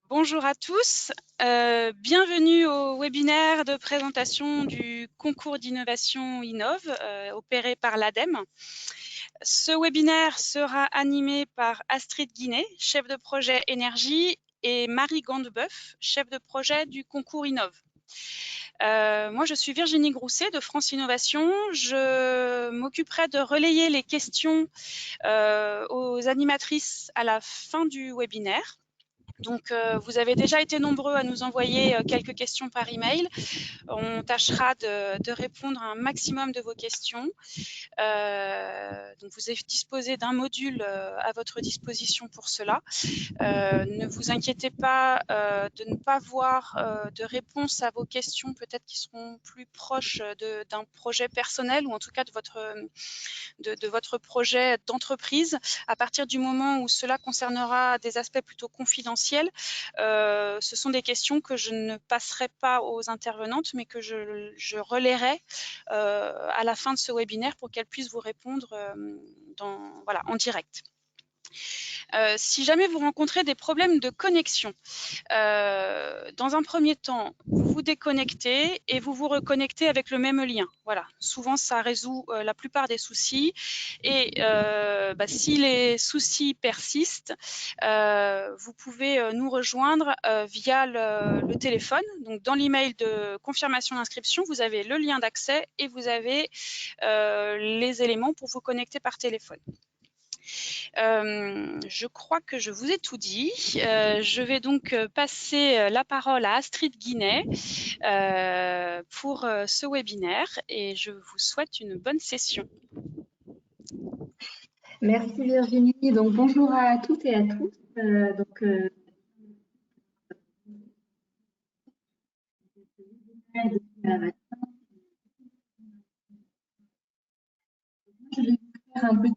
Bonjour à tous, bienvenue au webinaire de présentation du concours d'innovation Innov opéré par l'ADEME. Ce webinaire sera animé par Astrid Guinet, chef de projet énergie, et Marie Gandebeuf, chef de projet du concours Innov. Moi, je suis Virginie Grousset de France Innovation. Je m'occuperai de relayer les questions aux animatrices à la fin du webinaire. Donc, vous avez déjà été nombreux à nous envoyer quelques questions par email. On tâchera de répondre à un maximum de vos questions. Donc, vous êtes disposé d'un module à votre disposition pour cela. Ne vous inquiétez pas de ne pas voir de réponse à vos questions, peut-être qui seront plus proches d'un projet personnel ou en tout cas de votre projet d'entreprise. À partir du moment où cela concernera des aspects plutôt confidentiels, ce sont des questions que je ne passerai pas aux intervenantes, mais que je relayerai à la fin de ce webinaire pour qu'elles puissent vous répondre en direct. Si jamais vous rencontrez des problèmes de connexion, dans un premier temps, vous vous déconnectez et vous vous reconnectez avec le même lien. Voilà, souvent ça résout la plupart des soucis. Et si les soucis persistent, vous pouvez nous rejoindre via le téléphone. Donc dans l'email de confirmation d'inscription, vous avez le lien d'accès et vous avez les éléments pour vous connecter par téléphone. Je crois que je vous ai tout dit. Je vais donc passer la parole à Astrid Guinet pour ce webinaire et je vous souhaite une bonne session. Merci Virginie. Donc bonjour à toutes et à tous. Je vais vous faire un petit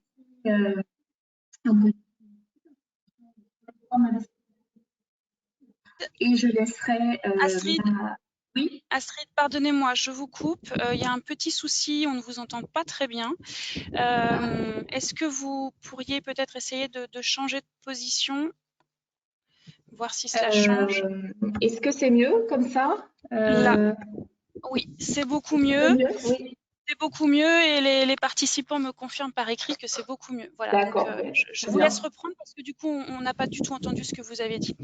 et je laisserai Oui. Astrid, pardonnez-moi, je vous coupe. Il y a un petit souci, on ne vous entend pas très bien. Est-ce que vous pourriez peut-être essayer de changer de position, voir si cela change? Est-ce que c'est mieux comme ça? Là, oui, c'est beaucoup mieux. Oui. C'est beaucoup mieux et les participants me confirment par écrit que c'est beaucoup mieux. Voilà, D'accord. Je vous laisse reprendre parce que du coup, on n'a pas du tout entendu ce que vous avez dit.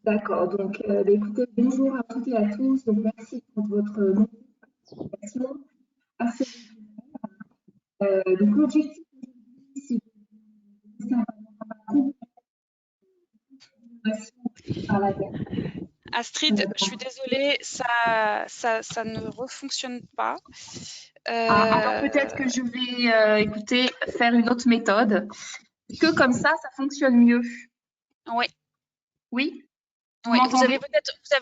D'accord, donc écoutez, bonjour à toutes et à tous. Donc merci pour votre participation à ce webinaire. Donc l'objectif aujourd'hui, c'est de par la Astrid, je suis désolée, ça ne refonctionne pas. Alors peut-être que je vais faire une autre méthode, que comme ça fonctionne mieux. Oui. Oui. Oui. Vous avez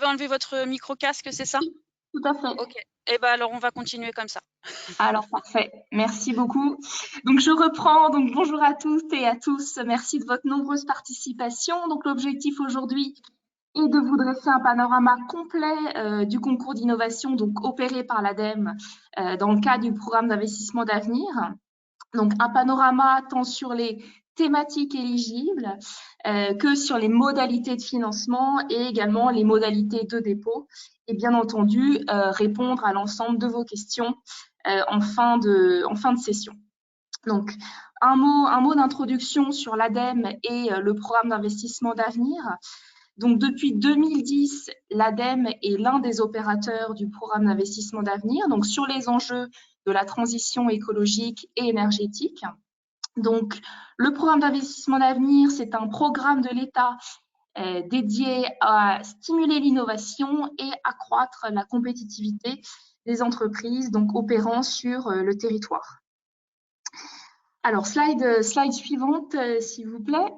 enlevé votre micro-casque, c'est ça? Tout à fait. Ok. Eh ben alors on va continuer comme ça. Alors parfait, merci beaucoup. Donc je reprends. Donc bonjour à toutes et à tous. Merci de votre nombreuse participation. Donc l'objectif aujourd'hui est de vous dresser un panorama complet du concours d'innovation donc opéré par l'ADEME dans le cadre du programme d'investissement d'avenir. Donc un panorama tant sur les thématiques éligibles que sur les modalités de financement et également les modalités de dépôt et bien entendu répondre à l'ensemble de vos questions en fin de session. Donc un mot d'introduction sur l'ADEME et le programme d'investissement d'avenir. Donc depuis 2010, l'ADEME est l'un des opérateurs du programme d'investissement d'avenir, donc sur les enjeux de la transition écologique et énergétique. Donc, le programme d'investissement d'avenir, c'est un programme de l'État dédié à stimuler l'innovation et accroître la compétitivité des entreprises donc opérant sur le territoire. Alors, slide suivante, s'il vous plaît.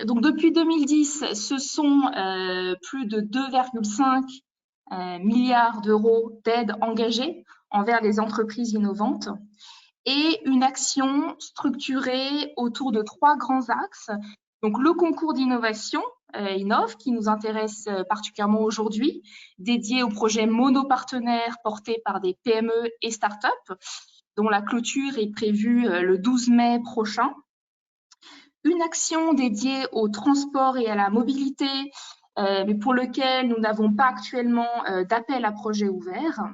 Donc, depuis 2010, ce sont plus de 2,5 milliards d'euros d'aides engagées envers les entreprises innovantes et une action structurée autour de 3 grands axes. Donc, le concours d'innovation Innov, qui nous intéresse particulièrement aujourd'hui, dédié aux projets monopartenaires portés par des PME et startups, dont la clôture est prévue le 12 mai prochain. une action dédiée au transport et à la mobilité, mais pour lequel nous n'avons pas actuellement d'appel à projet ouvert.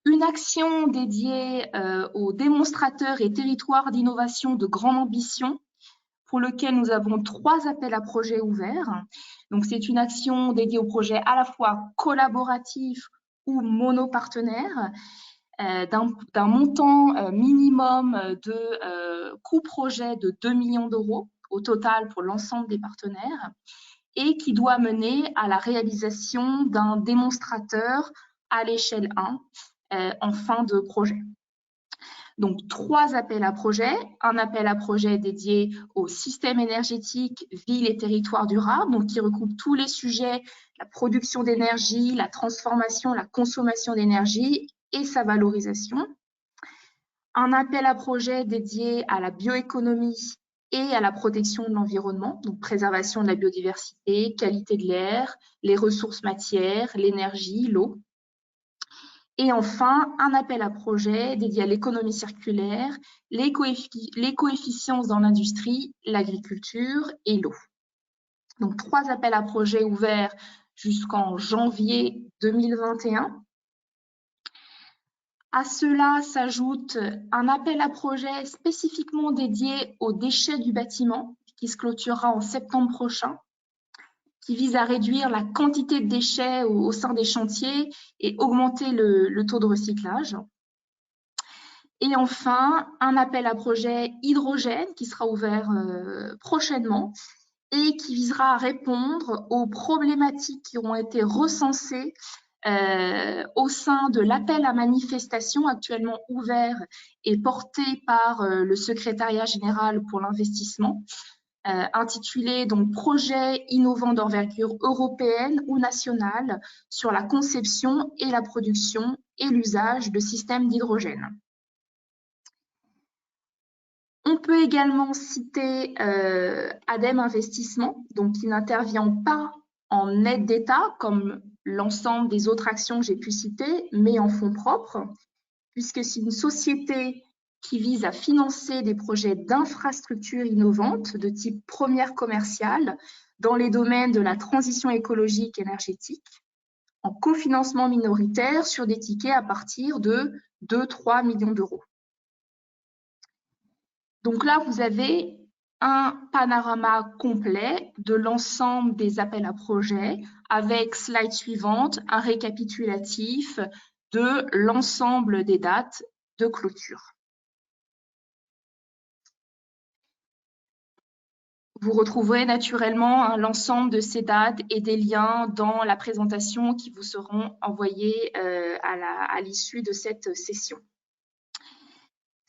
Une action dédiée aux démonstrateurs et territoires d'innovation de grande ambition, pour lequel nous avons 3 appels à projets ouverts. Donc, c'est une action dédiée aux projets à la fois collaboratifs ou monopartenaires, d'un montant minimum de coût projet de 2 millions d'euros au total pour l'ensemble des partenaires, et qui doit mener à la réalisation d'un démonstrateur à l'échelle 1 en fin de projet. Donc, 3 appels à projets. Un appel à projet dédié au système énergétique, ville et territoire durable, donc qui recoupe tous les sujets, la production d'énergie, la transformation, la consommation d'énergie et sa valorisation. Un appel à projet dédié à la bioéconomie et à la protection de l'environnement, donc préservation de la biodiversité, qualité de l'air, les ressources matières, l'énergie, l'eau. Et enfin, un appel à projet dédié à l'économie circulaire, les coefficients dans l'industrie, l'agriculture et l'eau. Donc, 3 appels à projets ouverts jusqu'en janvier 2021. À cela s'ajoute un appel à projet spécifiquement dédié aux déchets du bâtiment qui se clôturera en septembre prochain, qui vise à réduire la quantité de déchets au sein des chantiers et augmenter le taux de recyclage. Et enfin, un appel à projet hydrogène qui sera ouvert prochainement et qui visera à répondre aux problématiques qui auront été recensées au sein de l'appel à manifestation actuellement ouvert et porté par le secrétariat général pour l'investissement, intitulé donc Projet innovant d'envergure européenne ou nationale sur la conception et la production et l'usage de systèmes d'hydrogène. On peut également citer ADEME Investissement, donc qui n'intervient pas en aide d'État comme l'ensemble des autres actions que j'ai pu citer, mais en fonds propres, puisque c'est une société qui vise à financer des projets d'infrastructures innovantes de type première commerciale dans les domaines de la transition écologique et énergétique, en cofinancement minoritaire sur des tickets à partir de 2-3 millions d'euros. Donc là, vous avez un panorama complet de l'ensemble des appels à projets avec slide suivante, un récapitulatif de l'ensemble des dates de clôture. Vous retrouverez naturellement l'ensemble de ces dates et des liens dans la présentation qui vous seront envoyés à l'issue de cette session.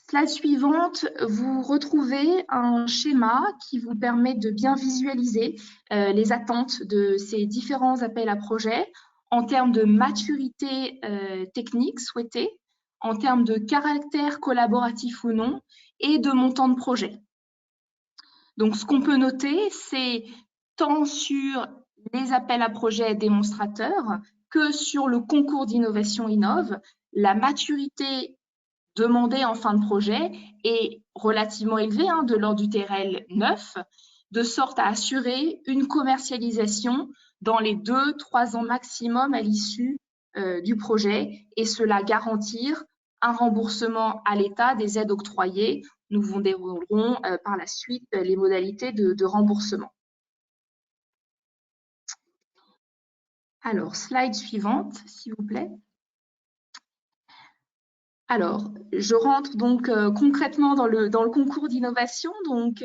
Slide suivante, vous retrouvez un schéma qui vous permet de bien visualiser les attentes de ces différents appels à projets en termes de maturité technique souhaitée, en termes de caractère collaboratif ou non, et de montant de projet. Donc, ce qu'on peut noter, c'est tant sur les appels à projets démonstrateurs que sur le concours d'innovation Innov, la maturité demandée en fin de projet est relativement élevée, de l'ordre du TRL 9, de sorte à assurer une commercialisation dans les 2-3 ans maximum à l'issue du projet, et cela garantir un remboursement à l'État des aides octroyées. Nous vous déroulerons par la suite les modalités de remboursement. Alors, slide suivante, s'il vous plaît. Alors, je rentre donc concrètement dans le concours d'innovation. Donc,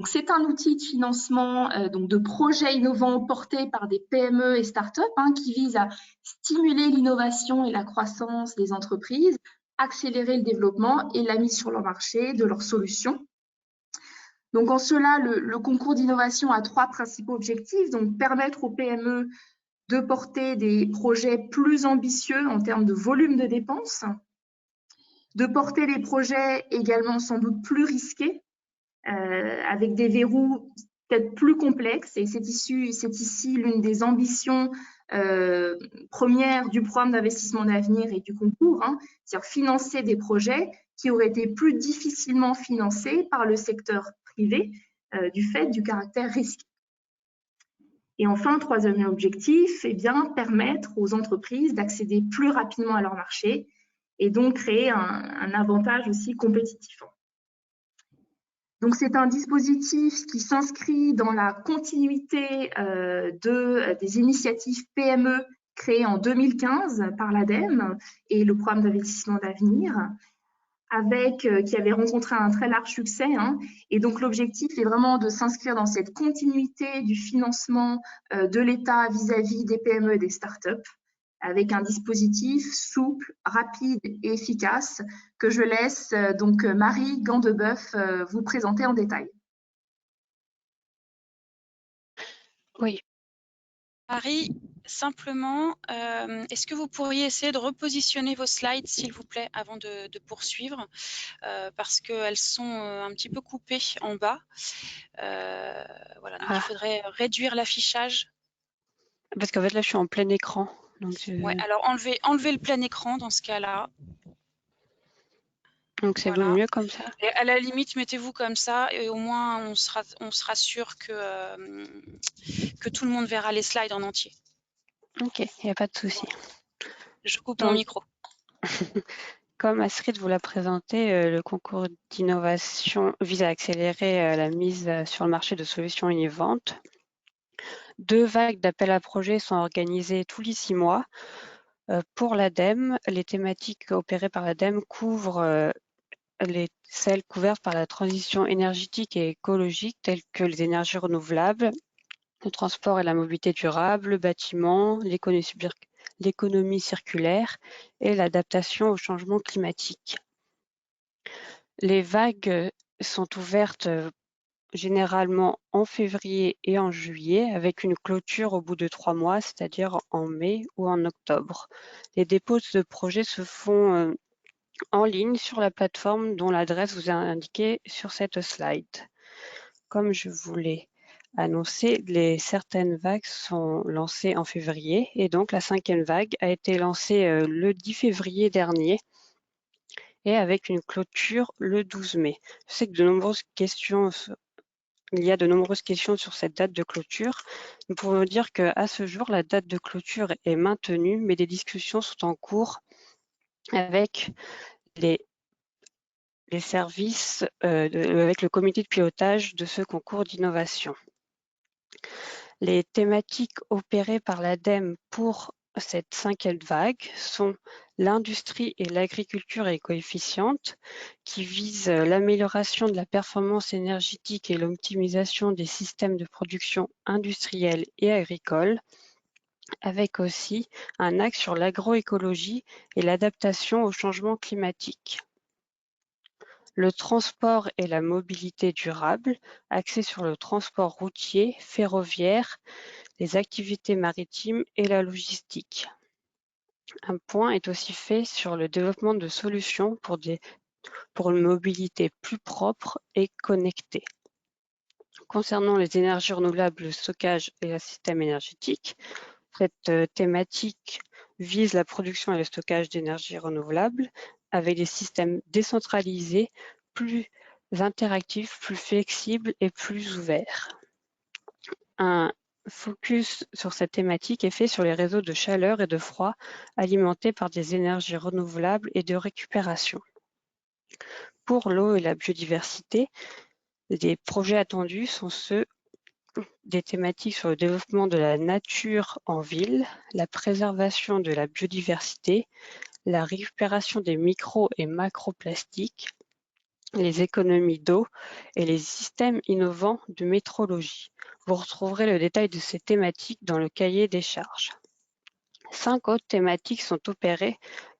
c'est un outil de financement donc de projets innovants portés par des PME et startups qui vise à stimuler l'innovation et la croissance des entreprises, accélérer le développement et la mise sur le marché de leurs solutions. Donc, en cela, le concours d'innovation a 3 principaux objectifs. Donc, permettre aux PME de porter des projets plus ambitieux en termes de volume de dépenses, de porter des projets également sans doute plus risqués, avec des verrous peut-être plus complexes. Et c'est ici l'une des ambitions première du programme d'investissement d'avenir et du concours, hein, c'est-à-dire financer des projets qui auraient été plus difficilement financés par le secteur privé du fait du caractère risqué. Et enfin, troisième objectif, eh bien, permettre aux entreprises d'accéder plus rapidement à leur marché et donc créer un avantage aussi compétitif. Donc, c'est un dispositif qui s'inscrit dans la continuité des initiatives PME créées en 2015 par l'ADEME et le programme d'investissement d'avenir, qui avait rencontré un très large succès. Hein. Et donc, l'objectif est vraiment de s'inscrire dans cette continuité du financement de l'État vis-à-vis des PME et des startups, avec un dispositif souple, rapide et efficace que je laisse donc Marie Gandebeuf vous présenter en détail. Oui. Marie, simplement, est-ce que vous pourriez essayer de repositionner vos slides, s'il vous plaît, avant de poursuivre, parce qu'elles sont un petit peu coupées en bas. Voilà, donc il faudrait réduire l'affichage. Parce qu'en fait, là, je suis en plein écran. Donc Ouais, alors enlevez le plein écran dans ce cas-là. Donc c'est voilà. mieux comme ça. Et à la limite, mettez-vous comme ça et au moins on sera sûr que tout le monde verra les slides en entier. Ok, il n'y a pas de souci. Je coupe mon micro. Comme Astrid vous l'a présenté, le concours d'innovation vise à accélérer la mise sur le marché de solutions innovantes. 2 vagues d'appels à projets sont organisées tous les 6 mois. Pour l'ADEME, les thématiques opérées par l'ADEME couvrent celles couvertes par la transition énergétique et écologique, telles que les énergies renouvelables, le transport et la mobilité durable, le bâtiment, l'économie circulaire et l'adaptation au changement climatique. Les vagues sont ouvertes généralement en février et en juillet, avec une clôture au bout de 3 mois, c'est-à-dire en mai ou en octobre. Les dépôts de projets se font en ligne sur la plateforme dont l'adresse vous est indiquée sur cette slide. Comme je vous l'ai annoncé, certaines vagues sont lancées en février et donc la 5e vague a été lancée le 10 février dernier et avec une clôture le 12 mai. Je sais que il y a de nombreuses questions sur cette date de clôture. Nous pouvons dire qu'à ce jour, la date de clôture est maintenue, mais des discussions sont en cours avec les services, avec le comité de pilotage de ce concours d'innovation. Les thématiques opérées par l'ADEME pour cette 5e vague sont l'industrie et l'agriculture éco-efficiente, qui vise l'amélioration de la performance énergétique et l'optimisation des systèmes de production industrielle et agricole, avec aussi un axe sur l'agroécologie et l'adaptation au changement climatique. Le transport et la mobilité durable, axé sur le transport routier, ferroviaire, les activités maritimes et la logistique. Un point est aussi fait sur le développement de solutions pour une mobilité plus propre et connectée. Concernant les énergies renouvelables, le stockage et le système énergétique, cette thématique vise la production et le stockage d'énergie renouvelable avec des systèmes décentralisés, plus interactifs, plus flexibles et plus ouverts. Un focus sur cette thématique est fait sur les réseaux de chaleur et de froid alimentés par des énergies renouvelables et de récupération. Pour l'eau et la biodiversité, les projets attendus sont ceux des thématiques sur le développement de la nature en ville, la préservation de la biodiversité, la récupération des micro- et macroplastiques, les économies d'eau et les systèmes innovants de métrologie. Vous retrouverez le détail de ces thématiques dans le cahier des charges. 5 autres thématiques sont opérées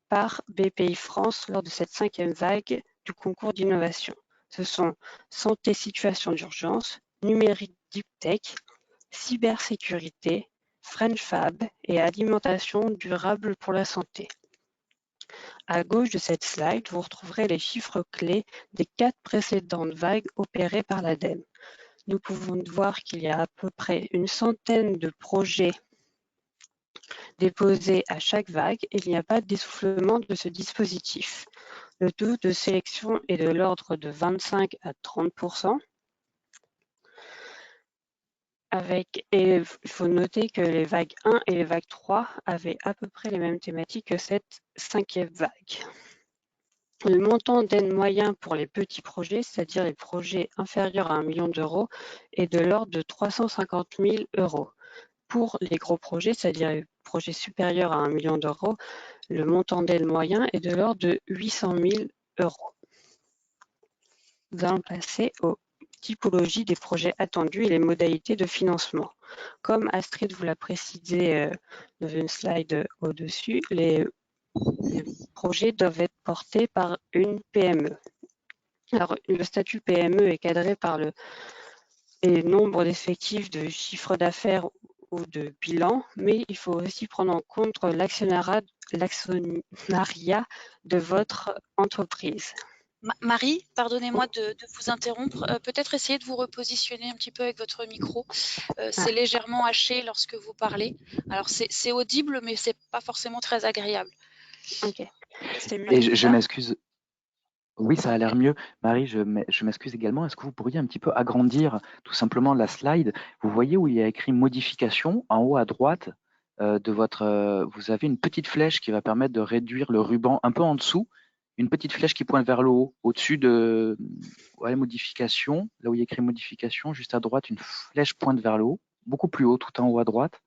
par BPI France lors de cette 5e vague du concours d'innovation. Ce sont santé, situation d'urgence, numérique deep tech, cybersécurité, French Fab et alimentation durable pour la santé. À gauche de cette slide, vous retrouverez les chiffres clés des 4 précédentes vagues opérées par l'ADEME. Nous pouvons voir qu'il y a à peu près une centaine de projets déposés à chaque vague et il n'y a pas d'essoufflement de ce dispositif. Le taux de sélection est de l'ordre de 25 à 30%. Et il faut noter que les vagues 1 et les vagues 3 avaient à peu près les mêmes thématiques que cette 5e vague. Le montant d'aide moyen pour les petits projets, c'est-à-dire les projets inférieurs à 1 million d'euros, est de l'ordre de 350 000 euros. Pour les gros projets, c'est-à-dire les projets supérieurs à 1 million d'euros, le montant d'aide moyen est de l'ordre de 800 000 euros. Nous allons passer aux typologies des projets attendus et les modalités de financement. Comme Astrid vous l'a précisé dans une slide au-dessus, les projets doivent être portés par une PME. Alors, le statut PME est cadré par le nombre d'effectifs, de chiffre d'affaires ou de bilan, mais il faut aussi prendre en compte l'actionnariat de votre entreprise. Marie, pardonnez-moi de vous interrompre. Peut-être essayer de vous repositionner un petit peu avec votre micro. C'est légèrement haché lorsque vous parlez. Alors, c'est audible, mais c'est pas forcément très agréable. Ok. C'est mieux. Et je m'excuse. Oui, ça a l'air mieux. Marie, je m'excuse également. Est-ce que vous pourriez un petit peu agrandir tout simplement la slide? Vous voyez où il y a écrit modification en haut à droite de votre. Vous avez une petite flèche qui va permettre de réduire le ruban un peu en dessous. Une petite flèche qui pointe vers le haut, au-dessus de modification, là où il y a écrit modification, juste à droite, une flèche pointe vers le haut, beaucoup plus haut, tout en haut à droite.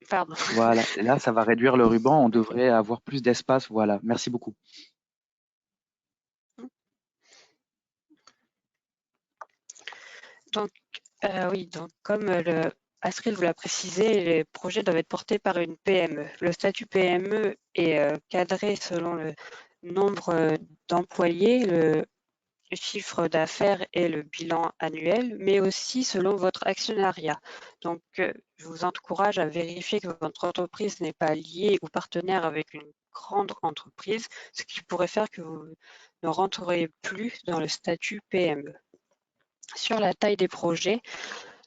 Pardon. Voilà, et là, ça va réduire le ruban, on devrait avoir plus d'espace. Voilà, merci beaucoup. Donc, oui, donc comme Astrid vous l'a précisé, les projets doivent être portés par une PME. Le statut PME est cadré selon le nombre d'employés, le chiffre d'affaires et le bilan annuel, mais aussi selon votre actionnariat. Donc, je vous encourage à vérifier que votre entreprise n'est pas liée ou partenaire avec une grande entreprise, ce qui pourrait faire que vous ne rentreriez plus dans le statut PME. Sur la taille des projets,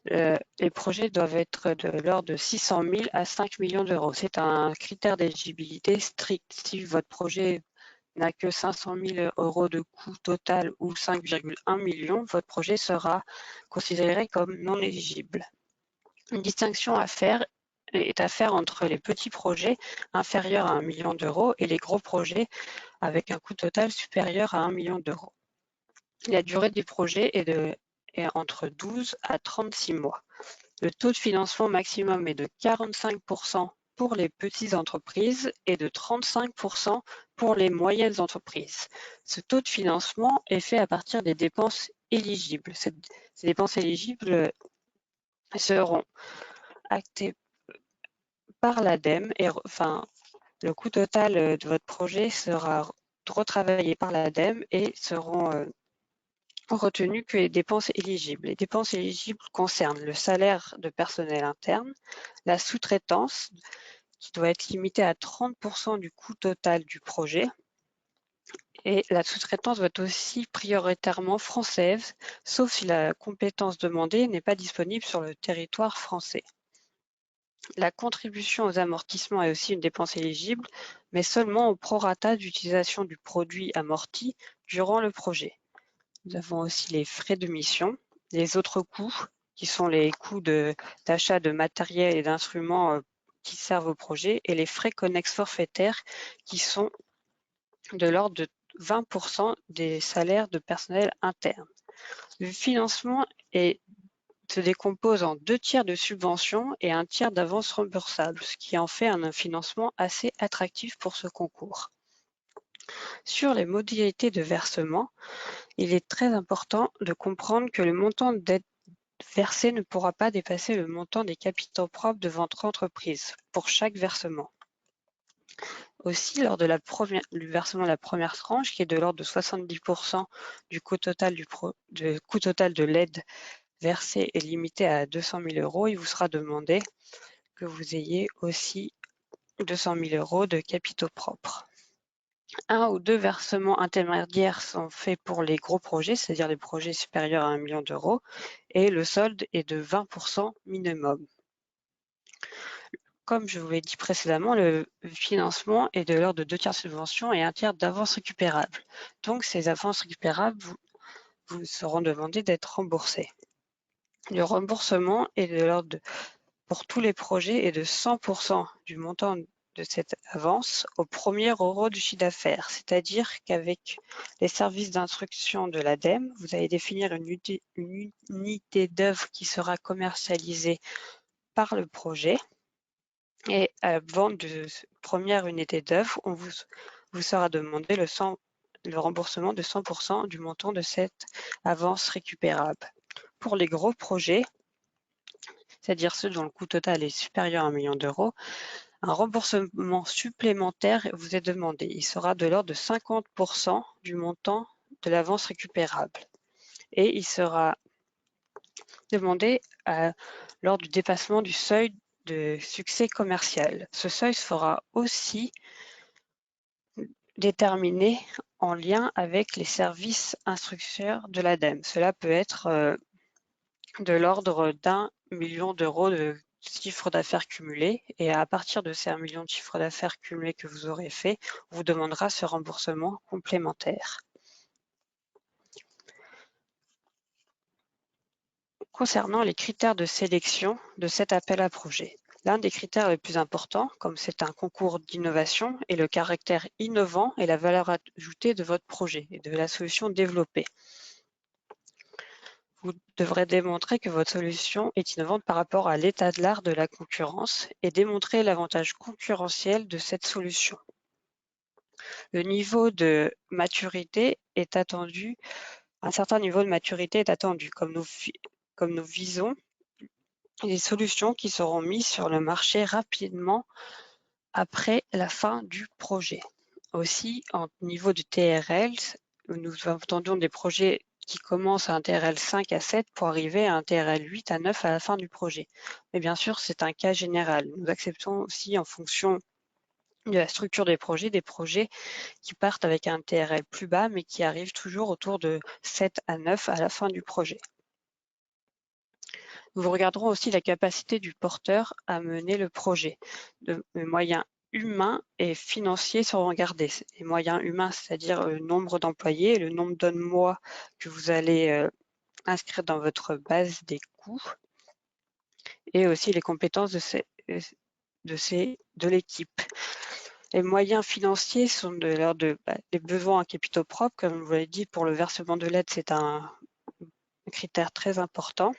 les projets doivent être de l'ordre de 600 000 à 5 millions d'euros. C'est un critère d'éligibilité strict. Si votre projet n'a que 500 000 euros de coût total ou 5,1 millions, votre projet sera considéré comme non éligible. Une distinction est à faire entre les petits projets inférieurs à 1 million d'euros et les gros projets avec un coût total supérieur à 1 million d'euros. La durée des projets est entre 12 à 36 mois. Le taux de financement maximum est de 45% pour les petites entreprises et de 35% pour les moyennes entreprises. Ce taux de financement est fait à partir des dépenses éligibles. Ces dépenses éligibles seront actées par l'ADEME et le coût total de votre projet sera retravaillé par l'ADEME et seront retenues que les dépenses éligibles. Les dépenses éligibles concernent le salaire de personnel interne, la sous-traitance qui doit être limitée à 30% du coût total du projet, et la sous-traitance doit être aussi prioritairement française, sauf si la compétence demandée n'est pas disponible sur le territoire français. La contribution aux amortissements est aussi une dépense éligible, mais seulement au prorata d'utilisation du produit amorti durant le projet. Nous avons aussi les frais de mission, les autres coûts, qui sont les coûts d'achat de matériel et d'instruments qui servent au projet, et les frais connexes forfaitaires, qui sont de l'ordre de 20% des salaires de personnel interne. Le financement se décompose en 2 tiers de subventions et 1 tiers d'avance remboursable, ce qui en fait un financement assez attractif pour ce concours. Sur les modalités de versement, il est très important de comprendre que le montant d'aide versée ne pourra pas dépasser le montant des capitaux propres de votre entreprise pour chaque versement. Aussi, lors de du versement de la première tranche, qui est de l'ordre de 70% du coût total de l'aide versée est limité à 200 000 euros, il vous sera demandé que vous ayez aussi 200 000 euros de capitaux propres. 1 ou 2 versements intermédiaires sont faits pour les gros projets, c'est-à-dire les projets supérieurs à 1 million d'euros, et le solde est de 20% minimum. comme je vous l'ai dit précédemment, le financement est de l'ordre de 2 tiers de subvention et 1 tiers d'avances récupérables. Donc, ces avances récupérables vous seront demandées d'être remboursées. Le remboursement est de l'ordre pour tous les projets est de 100% du montant de cette avance au premier euro du chiffre d'affaires, c'est-à-dire qu'avec les services d'instruction de l'ADEME, vous allez définir une unité d'œuvre qui sera commercialisée par le projet. Et à la vente de première unité d'œuvre, on vous sera demandé le remboursement de 100% du montant de cette avance récupérable. Pour les gros projets, c'est-à-dire ceux dont le coût total est supérieur à 1 million d'euros, un remboursement supplémentaire vous est demandé. Il sera de l'ordre de 50% du montant de l'avance récupérable. Et il sera demandé lors du dépassement du seuil de succès commercial. Ce seuil sera aussi déterminé en lien avec les services instructeurs de l'ADEME. Cela peut être de l'ordre d'1 million d'euros de chiffre d'affaires cumulé, et à partir de ces 1 million de chiffre d'affaires cumulé que vous aurez fait, on vous demandera ce remboursement complémentaire. Concernant les critères de sélection de cet appel à projet, l'un des critères les plus importants, comme c'est un concours d'innovation, est le caractère innovant et la valeur ajoutée de votre projet et de la solution développée. Vous devrez démontrer que votre solution est innovante par rapport à l'état de l'art de la concurrence et démontrer l'avantage concurrentiel de cette solution. Le niveau de maturité est attendu, un certain niveau de maturité est attendu, comme nous visons des solutions qui seront mises sur le marché rapidement après la fin du projet. Aussi, en niveau de TRL, nous attendons des projets qui commencent à un TRL 5 à 7 pour arriver à un TRL 8 à 9 à la fin du projet. Mais bien sûr, c'est un cas général. Nous acceptons aussi en fonction de la structure des projets qui partent avec un TRL plus bas, mais qui arrivent toujours autour de 7 à 9 à la fin du projet. Nous regarderons aussi la capacité du porteur à mener le projet. Les moyens humains et financiers seront regardés. Les moyens humains, c'est-à-dire le nombre d'employés, le nombre de mois que vous allez inscrire dans votre base des coûts, et aussi les compétences de l'équipe. Les moyens financiers sont de l'ordre des besoins en capitaux propres. Comme je vous l'ai dit, pour le versement de l'aide, c'est un critère très important.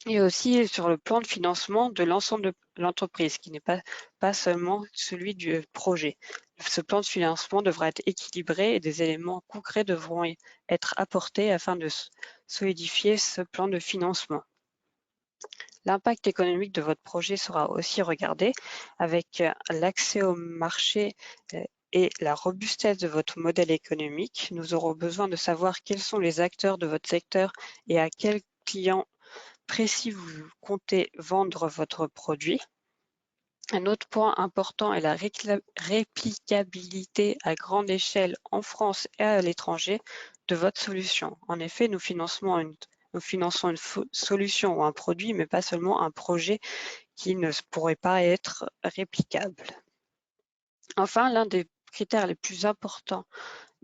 Et aussi sur le plan de financement de l'ensemble de l'entreprise, qui n'est pas seulement celui du projet. Ce plan de financement devra être équilibré et des éléments concrets devront être apportés afin de solidifier ce plan de financement. L'impact économique de votre projet sera aussi regardé avec l'accès au marché et la robustesse de votre modèle économique. Nous aurons besoin de savoir quels sont les acteurs de votre secteur et à quels clients précis vous comptez vendre votre produit. Un autre point important est la réplicabilité à grande échelle en France et à l'étranger de votre solution. En effet, nous finançons une solution ou un produit, mais pas seulement un projet qui ne pourrait pas être réplicable. Enfin, l'un des critères les plus importants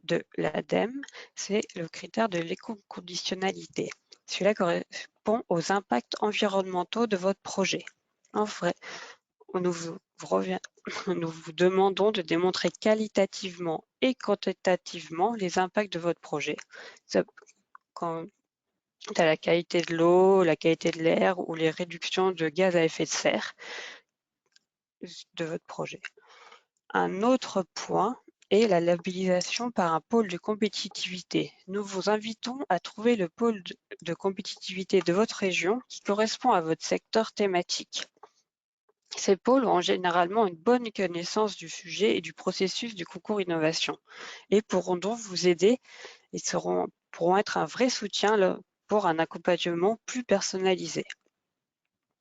de l'ADEME, c'est le critère de l'éco-conditionnalité. Celui-là correspond aux impacts environnementaux de votre projet. En vrai, nous vous demandons de démontrer qualitativement et quantitativement les impacts de votre projet. Quant à la qualité de l'eau, la qualité de l'air ou les réductions de gaz à effet de serre de votre projet. Un autre point est la labellisation par un pôle de compétitivité. Nous vous invitons à trouver le pôle de compétitivité de votre région qui correspond à votre secteur thématique. Ces pôles ont généralement une bonne connaissance du sujet et du processus du concours innovation et pourront donc vous aider et pourront être un vrai soutien pour un accompagnement plus personnalisé.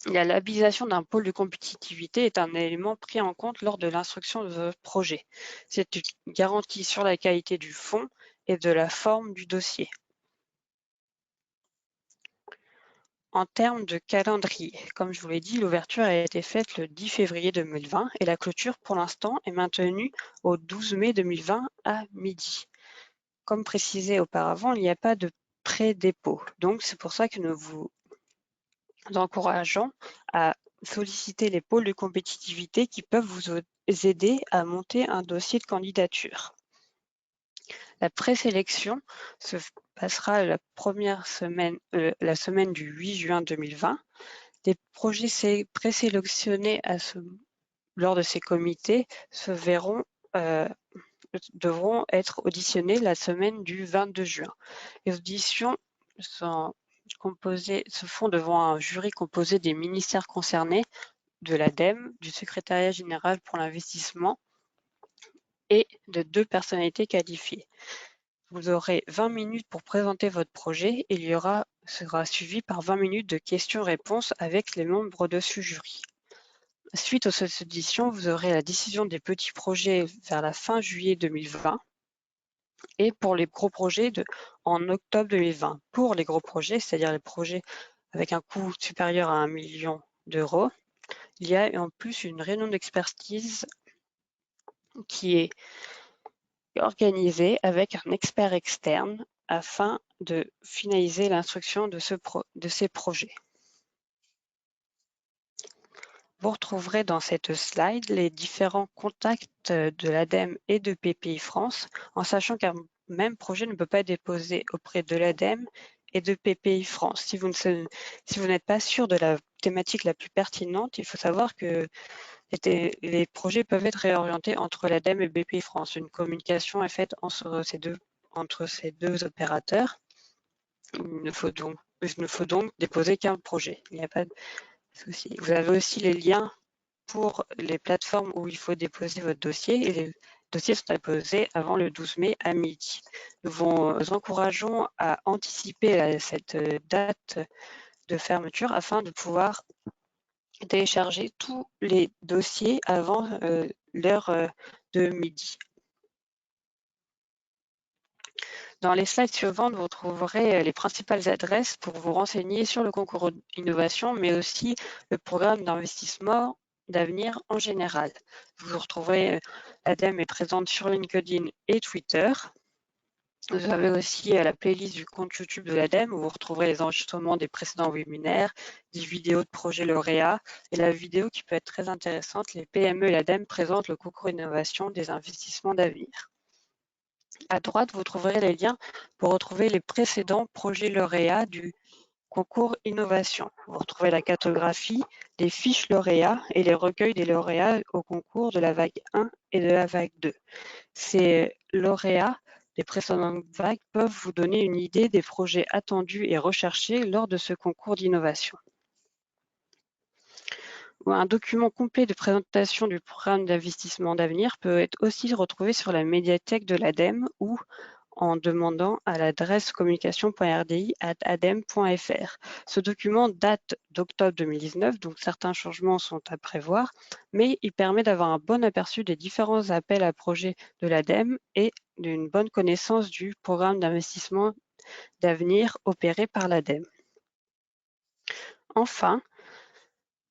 La labellisation d'un pôle de compétitivité est un élément pris en compte lors de l'instruction de votre projet. C'est une garantie sur la qualité du fond et de la forme du dossier. En termes de calendrier, comme je vous l'ai dit, l'ouverture a été faite le 10 février 2020 et la clôture pour l'instant est maintenue au 12 mai 2020 à midi. Comme précisé auparavant, il n'y a pas de pré-dépôt. Donc c'est pour ça que nous vous encourageons à solliciter les pôles de compétitivité qui peuvent vous aider à monter un dossier de candidature. La présélection se passera la semaine du 8 juin 2020. Les projets présélectionnés lors de ces comités devront être auditionnés la semaine du 22 juin. Les auditions se font devant un jury composé des ministères concernés, de l'ADEME, du secrétariat général pour l'investissement et de 2 personnalités qualifiées. Vous aurez 20 minutes pour présenter votre projet et sera suivi par 20 minutes de questions-réponses avec les membres de ce jury. Suite aux auditions, vous aurez la décision des petits projets vers la fin juillet 2020 et pour les gros projets en octobre 2020. Pour les gros projets, c'est-à-dire les projets avec un coût supérieur à 1 million d'euros, il y a en plus une réunion d'expertise qui est organisée avec un expert externe afin de finaliser l'instruction de ces projets. Vous retrouverez dans cette slide les différents contacts de l'ADEME et de PPI France, en sachant qu'un même projet ne peut pas être déposé auprès de l'ADEME et de PPI France. Si vous n'êtes pas sûr de la thématique la plus pertinente, il faut savoir que les projets peuvent être réorientés entre l'ADEME et BPI France. Une communication est faite entre ces deux opérateurs. Il ne faut donc déposer qu'un projet. Il n'y a pas de souci. Vous avez aussi les liens pour les plateformes où il faut déposer votre dossier et les dossiers sont déposés avant le 12 mai à midi. Nous vous encourageons à anticiper cette date de fermeture afin de pouvoir télécharger tous les dossiers avant l'heure de midi. Dans les slides suivantes, vous trouverez les principales adresses pour vous renseigner sur le concours innovation, mais aussi le programme d'investissement d'avenir en général. Vous retrouverez, l'ADEME est présente sur LinkedIn et Twitter. Vous avez aussi la playlist du compte YouTube de l'ADEME où vous retrouverez les enregistrements des précédents webinaires, des vidéos de projets lauréats et la vidéo qui peut être très intéressante, les PME et l'ADEME présentent le concours innovation des investissements d'avenir. À droite, vous trouverez les liens pour retrouver les précédents projets lauréats du concours innovation. Vous retrouvez la cartographie, les fiches lauréats et les recueils des lauréats au concours de la vague 1 et de la vague 2. Ces lauréats des précédentes vagues peuvent vous donner une idée des projets attendus et recherchés lors de ce concours d'innovation. Un document complet de présentation du programme d'investissement d'avenir peut être aussi retrouvé sur la médiathèque de l'ADEME ou en demandant à l'adresse communication.rdi@adem.fr. Ce document date d'octobre 2019, donc certains changements sont à prévoir, mais il permet d'avoir un bon aperçu des différents appels à projets de l'ADEME et d'une bonne connaissance du programme d'investissement d'avenir opéré par l'ADEME. Enfin,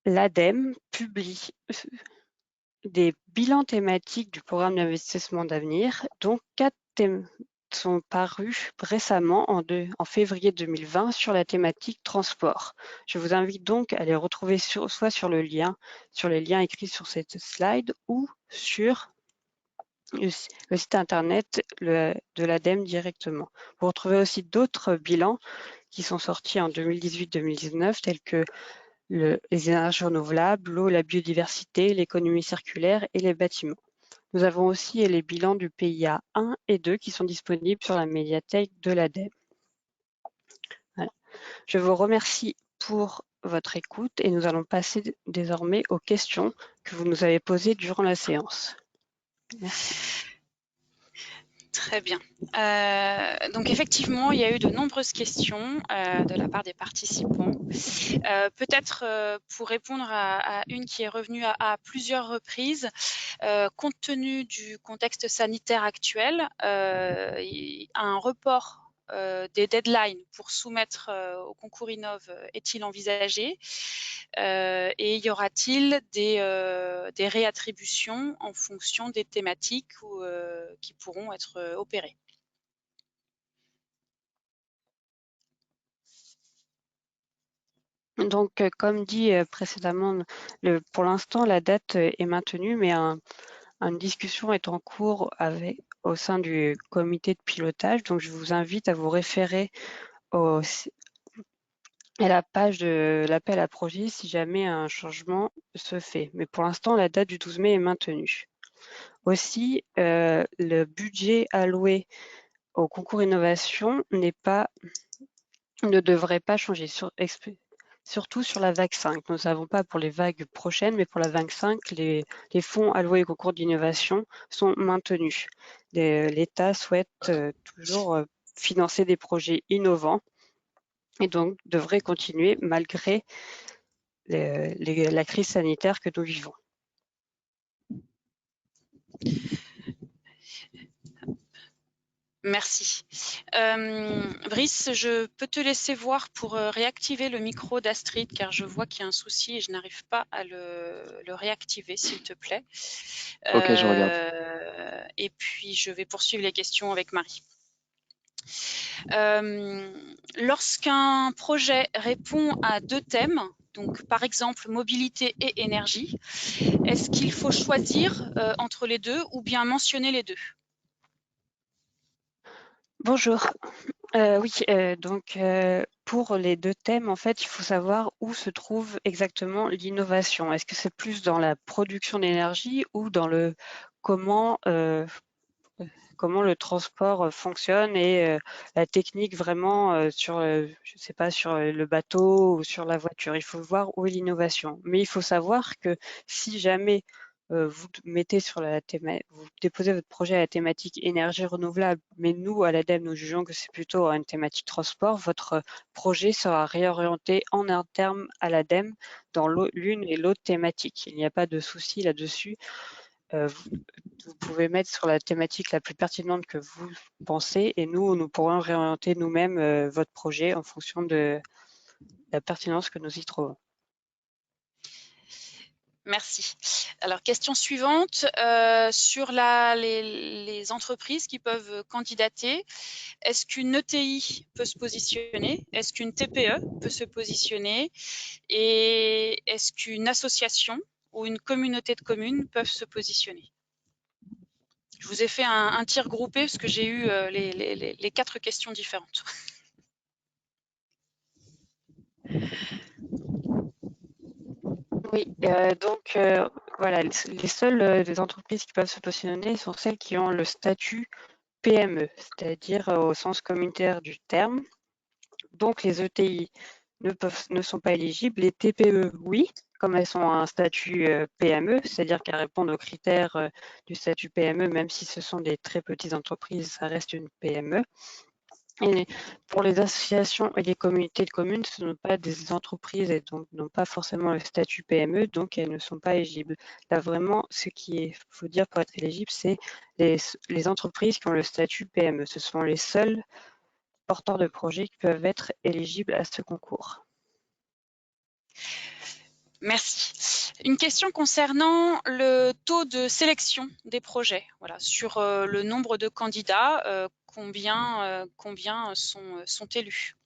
l'ADEME publie des bilans thématiques du programme d'investissement d'avenir, dont 4 thèmes sont parus récemment en février 2020 sur la thématique transport. Je vous invite donc à les retrouver soit sur les liens écrits sur cette slide ou sur le site internet de l'ADEME directement. Vous retrouvez aussi d'autres bilans qui sont sortis en 2018-2019 tels que les énergies renouvelables, l'eau, la biodiversité, l'économie circulaire et les bâtiments. Nous avons aussi les bilans du PIA 1 et 2 qui sont disponibles sur la médiathèque de l'ADEME. Voilà. Je vous remercie pour votre écoute et nous allons passer désormais aux questions que vous nous avez posées durant la séance. Merci. Très bien. Donc effectivement, il y a eu de nombreuses questions de la part des participants. Peut-être pour répondre à une qui est revenue à plusieurs reprises, compte tenu du contexte sanitaire actuel, un report des deadlines pour soumettre au concours Innov est-il envisagé et y aura-t-il des réattributions en fonction des thématiques qui pourront être opérées? Donc, comme dit précédemment, pour l'instant, la date est maintenue, mais une discussion est en cours au sein du comité de pilotage. Donc, je vous invite à vous référer à la page de l'appel à projet si jamais un changement se fait. Mais pour l'instant, la date du 12 mai est maintenue. Aussi, le budget alloué au concours innovation ne devrait pas changer, surtout sur la vague 5. Nous ne savons pas pour les vagues prochaines, mais pour la vague 5, les fonds alloués au concours d'innovation sont maintenus. L'État souhaite toujours financer des projets innovants et donc devrait continuer malgré la crise sanitaire que nous vivons. Merci. Brice, je peux te laisser voir pour réactiver le micro d'Astrid, car je vois qu'il y a un souci et je n'arrive pas à le réactiver, s'il te plaît. Ok, je regarde. Et puis, je vais poursuivre les questions avec Marie. Lorsqu'un projet répond à 2 thèmes, donc par exemple mobilité et énergie, est-ce qu'il faut choisir entre les deux ou bien mentionner les deux? Bonjour. Oui, donc pour les 2 thèmes, en fait, il faut savoir où se trouve exactement l'innovation. Est-ce que c'est plus dans la production d'énergie ou dans le comment le transport fonctionne et la technique vraiment sur, je sais pas, sur le bateau ou sur la voiture. Il faut voir où est l'innovation. Mais il faut savoir que si jamais vous déposez votre projet à la thématique énergie renouvelable, mais nous, à l'ADEME, nous jugeons que c'est plutôt une thématique transport, votre projet sera réorienté en interne à l'ADEME dans l'une et l'autre thématique. Il n'y a pas de souci là-dessus. Vous pouvez mettre sur la thématique la plus pertinente que vous pensez et nous pourrons réorienter nous-mêmes votre projet en fonction de la pertinence que nous y trouvons. Merci. Alors, question suivante, sur les entreprises qui peuvent candidater, est-ce qu'une ETI peut se positionner? Est-ce qu'une TPE peut se positionner? Et est-ce qu'une association ou une communauté de communes peuvent se positionner? Je vous ai fait un tir groupé parce que j'ai eu les 4 questions différentes. Oui, donc voilà, les seules des entreprises qui peuvent se positionner sont celles qui ont le statut PME, c'est-à-dire au sens communautaire du terme. Donc les ETI ne sont pas éligibles. Les TPE, oui, comme elles sont un statut PME, c'est-à-dire qu'elles répondent aux critères du statut PME, même si ce sont des très petites entreprises, ça reste une PME. Et pour les associations et les communautés de communes, ce ne sont pas des entreprises et donc n'ont pas forcément le statut PME, donc elles ne sont pas éligibles. Là, vraiment, ce qu'il faut dire pour être éligible, c'est les entreprises qui ont le statut PME. Ce sont les seuls porteurs de projets qui peuvent être éligibles à ce concours. Merci. Une question concernant le taux de sélection des projets. Voilà, sur le nombre de candidats, combien sont élus?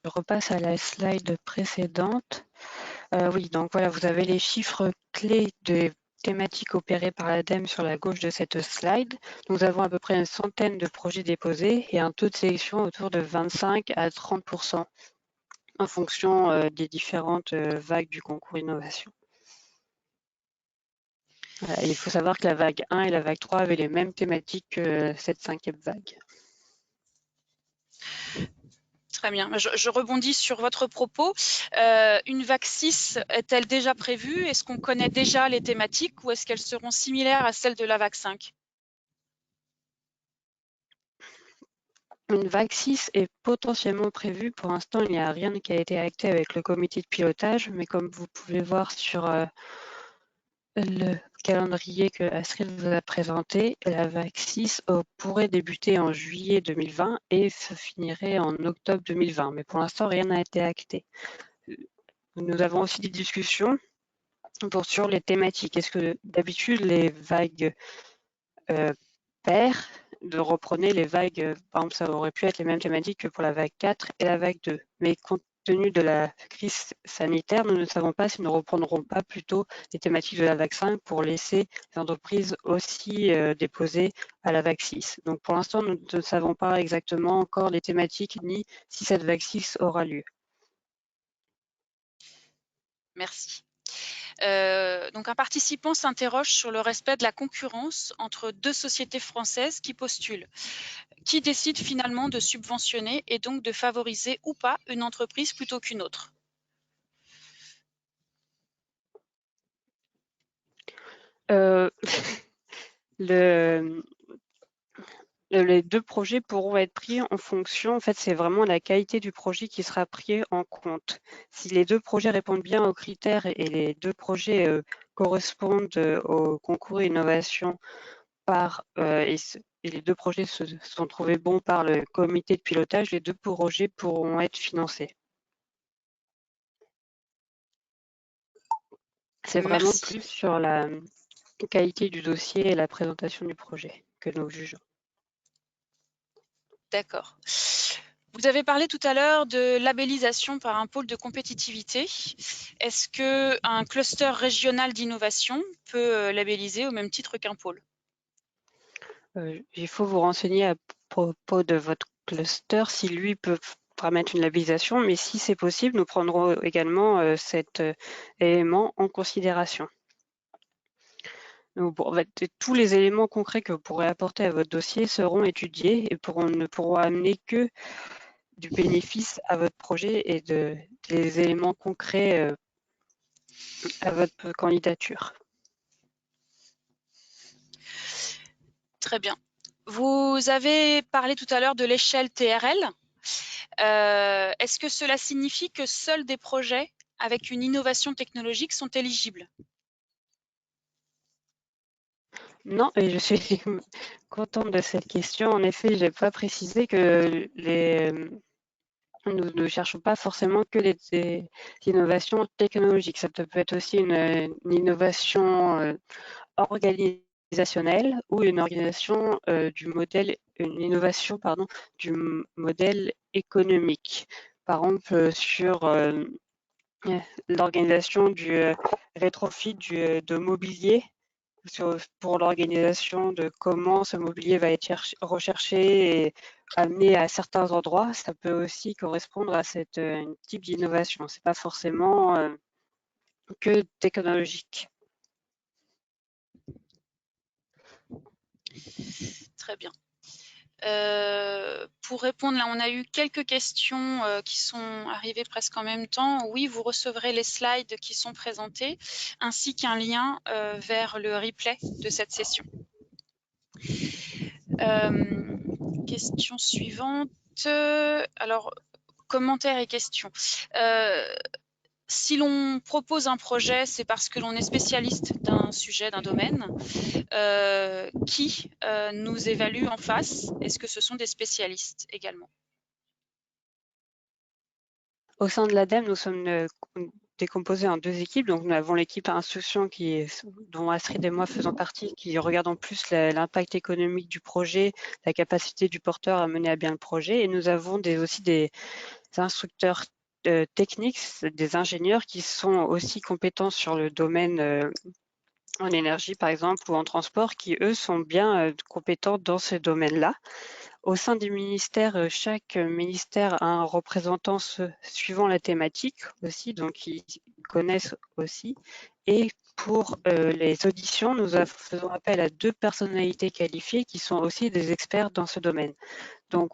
Je repasse à la slide précédente. Oui, donc voilà, vous avez les chiffres clés des thématiques opérées par l'ADEME sur la gauche de cette slide. Nous avons à peu près une centaine de projets déposés et un taux de sélection autour de 25 à 30% en fonction des différentes vagues du concours innovation. Voilà, il faut savoir que la vague 1 et la vague 3 avaient les mêmes thématiques que cette 5e vague. Très bien. Je rebondis sur votre propos. Une vague 6 est-elle déjà prévue? Est-ce qu'on connaît déjà les thématiques ou est-ce qu'elles seront similaires à celles de la vague 5? Une vague 6 est potentiellement prévue. Pour l'instant, il n'y a rien qui a été acté avec le comité de pilotage, mais comme vous pouvez voir sur le calendrier que Astrid vous a présenté, la vague 6 pourrait débuter en juillet 2020 et se finirait en octobre 2020. Mais pour l'instant, rien n'a été acté. Nous avons aussi des discussions sur les thématiques. Est-ce que d'habitude, les vagues paires, de reprendre les vagues, par exemple, ça aurait pu être les mêmes thématiques que pour la vague 4 et la vague 2. Mais compte tenu de la crise sanitaire, nous ne savons pas si nous ne reprendrons pas plutôt les thématiques de la vague 5 pour laisser les entreprises aussi déposer à la vague 6. Donc pour l'instant, nous ne savons pas exactement encore les thématiques ni si cette vague 6 aura lieu. Merci. Donc un participant s'interroge sur le respect de la concurrence entre deux sociétés françaises qui postulent. Qui décide finalement de subventionner et donc de favoriser ou pas une entreprise plutôt qu'une autre? Les deux projets pourront être pris en fonction, en fait, c'est vraiment la qualité du projet qui sera pris en compte. Si les deux projets répondent bien aux critères et les deux projets correspondent au concours innovation et les deux projets se sont trouvés bons par le comité de pilotage, les deux projets pourront être financés. C'est vraiment plus sur la qualité du dossier et la présentation du projet que nous jugeons. D'accord. Vous avez parlé tout à l'heure de labellisation par un pôle de compétitivité. Est-ce qu'un cluster régional d'innovation peut labelliser au même titre qu'un pôle? Il faut vous renseigner à propos de votre cluster si lui peut permettre une labellisation, mais si c'est possible, nous prendrons également cet élément en considération. Donc, tous les éléments concrets que vous pourrez apporter à votre dossier seront étudiés et ne pourront amener que du bénéfice à votre projet et des éléments concrets à votre candidature. Très bien. Vous avez parlé tout à l'heure de l'échelle TRL. Est-ce que cela signifie que seuls des projets avec une innovation technologique sont éligibles? Non, et je suis contente de cette question. En effet, je n'ai pas précisé que nous ne cherchons pas forcément que des innovations technologiques. Ça peut être aussi une innovation organisationnelle ou une organisation une innovation du modèle économique. Par exemple, sur l'organisation du rétrofit de mobilier, pour l'organisation de comment ce mobilier va être recherché et amené à certains endroits, ça peut aussi correspondre à ce type d'innovation. Ce n'est pas forcément que technologique. Très bien. Pour répondre, là, on a eu quelques questions qui sont arrivées presque en même temps. Oui, vous recevrez les slides qui sont présentés, ainsi qu'un lien vers le replay de cette session. Question suivante. Alors, commentaires et questions. Si l'on propose un projet, c'est parce que l'on est spécialiste d'un sujet, d'un domaine. Qui nous évalue en face? Est-ce que ce sont des spécialistes également? Au sein de l'ADEME, nous sommes décomposés en deux équipes. Donc, nous avons l'équipe instruction dont Astrid et moi faisons partie, qui regarde en plus l'impact économique du projet, la capacité du porteur à mener à bien le projet. Et nous avons aussi des instructeurs techniques, des ingénieurs qui sont aussi compétents sur le domaine en énergie, par exemple, ou en transport, qui, eux, sont bien compétents dans ce domaine-là. Au sein du ministère, chaque ministère a un représentant suivant la thématique aussi, donc ils connaissent aussi. Et pour les auditions, nous faisons appel à 2 personnalités qualifiées qui sont aussi des experts dans ce domaine. Donc,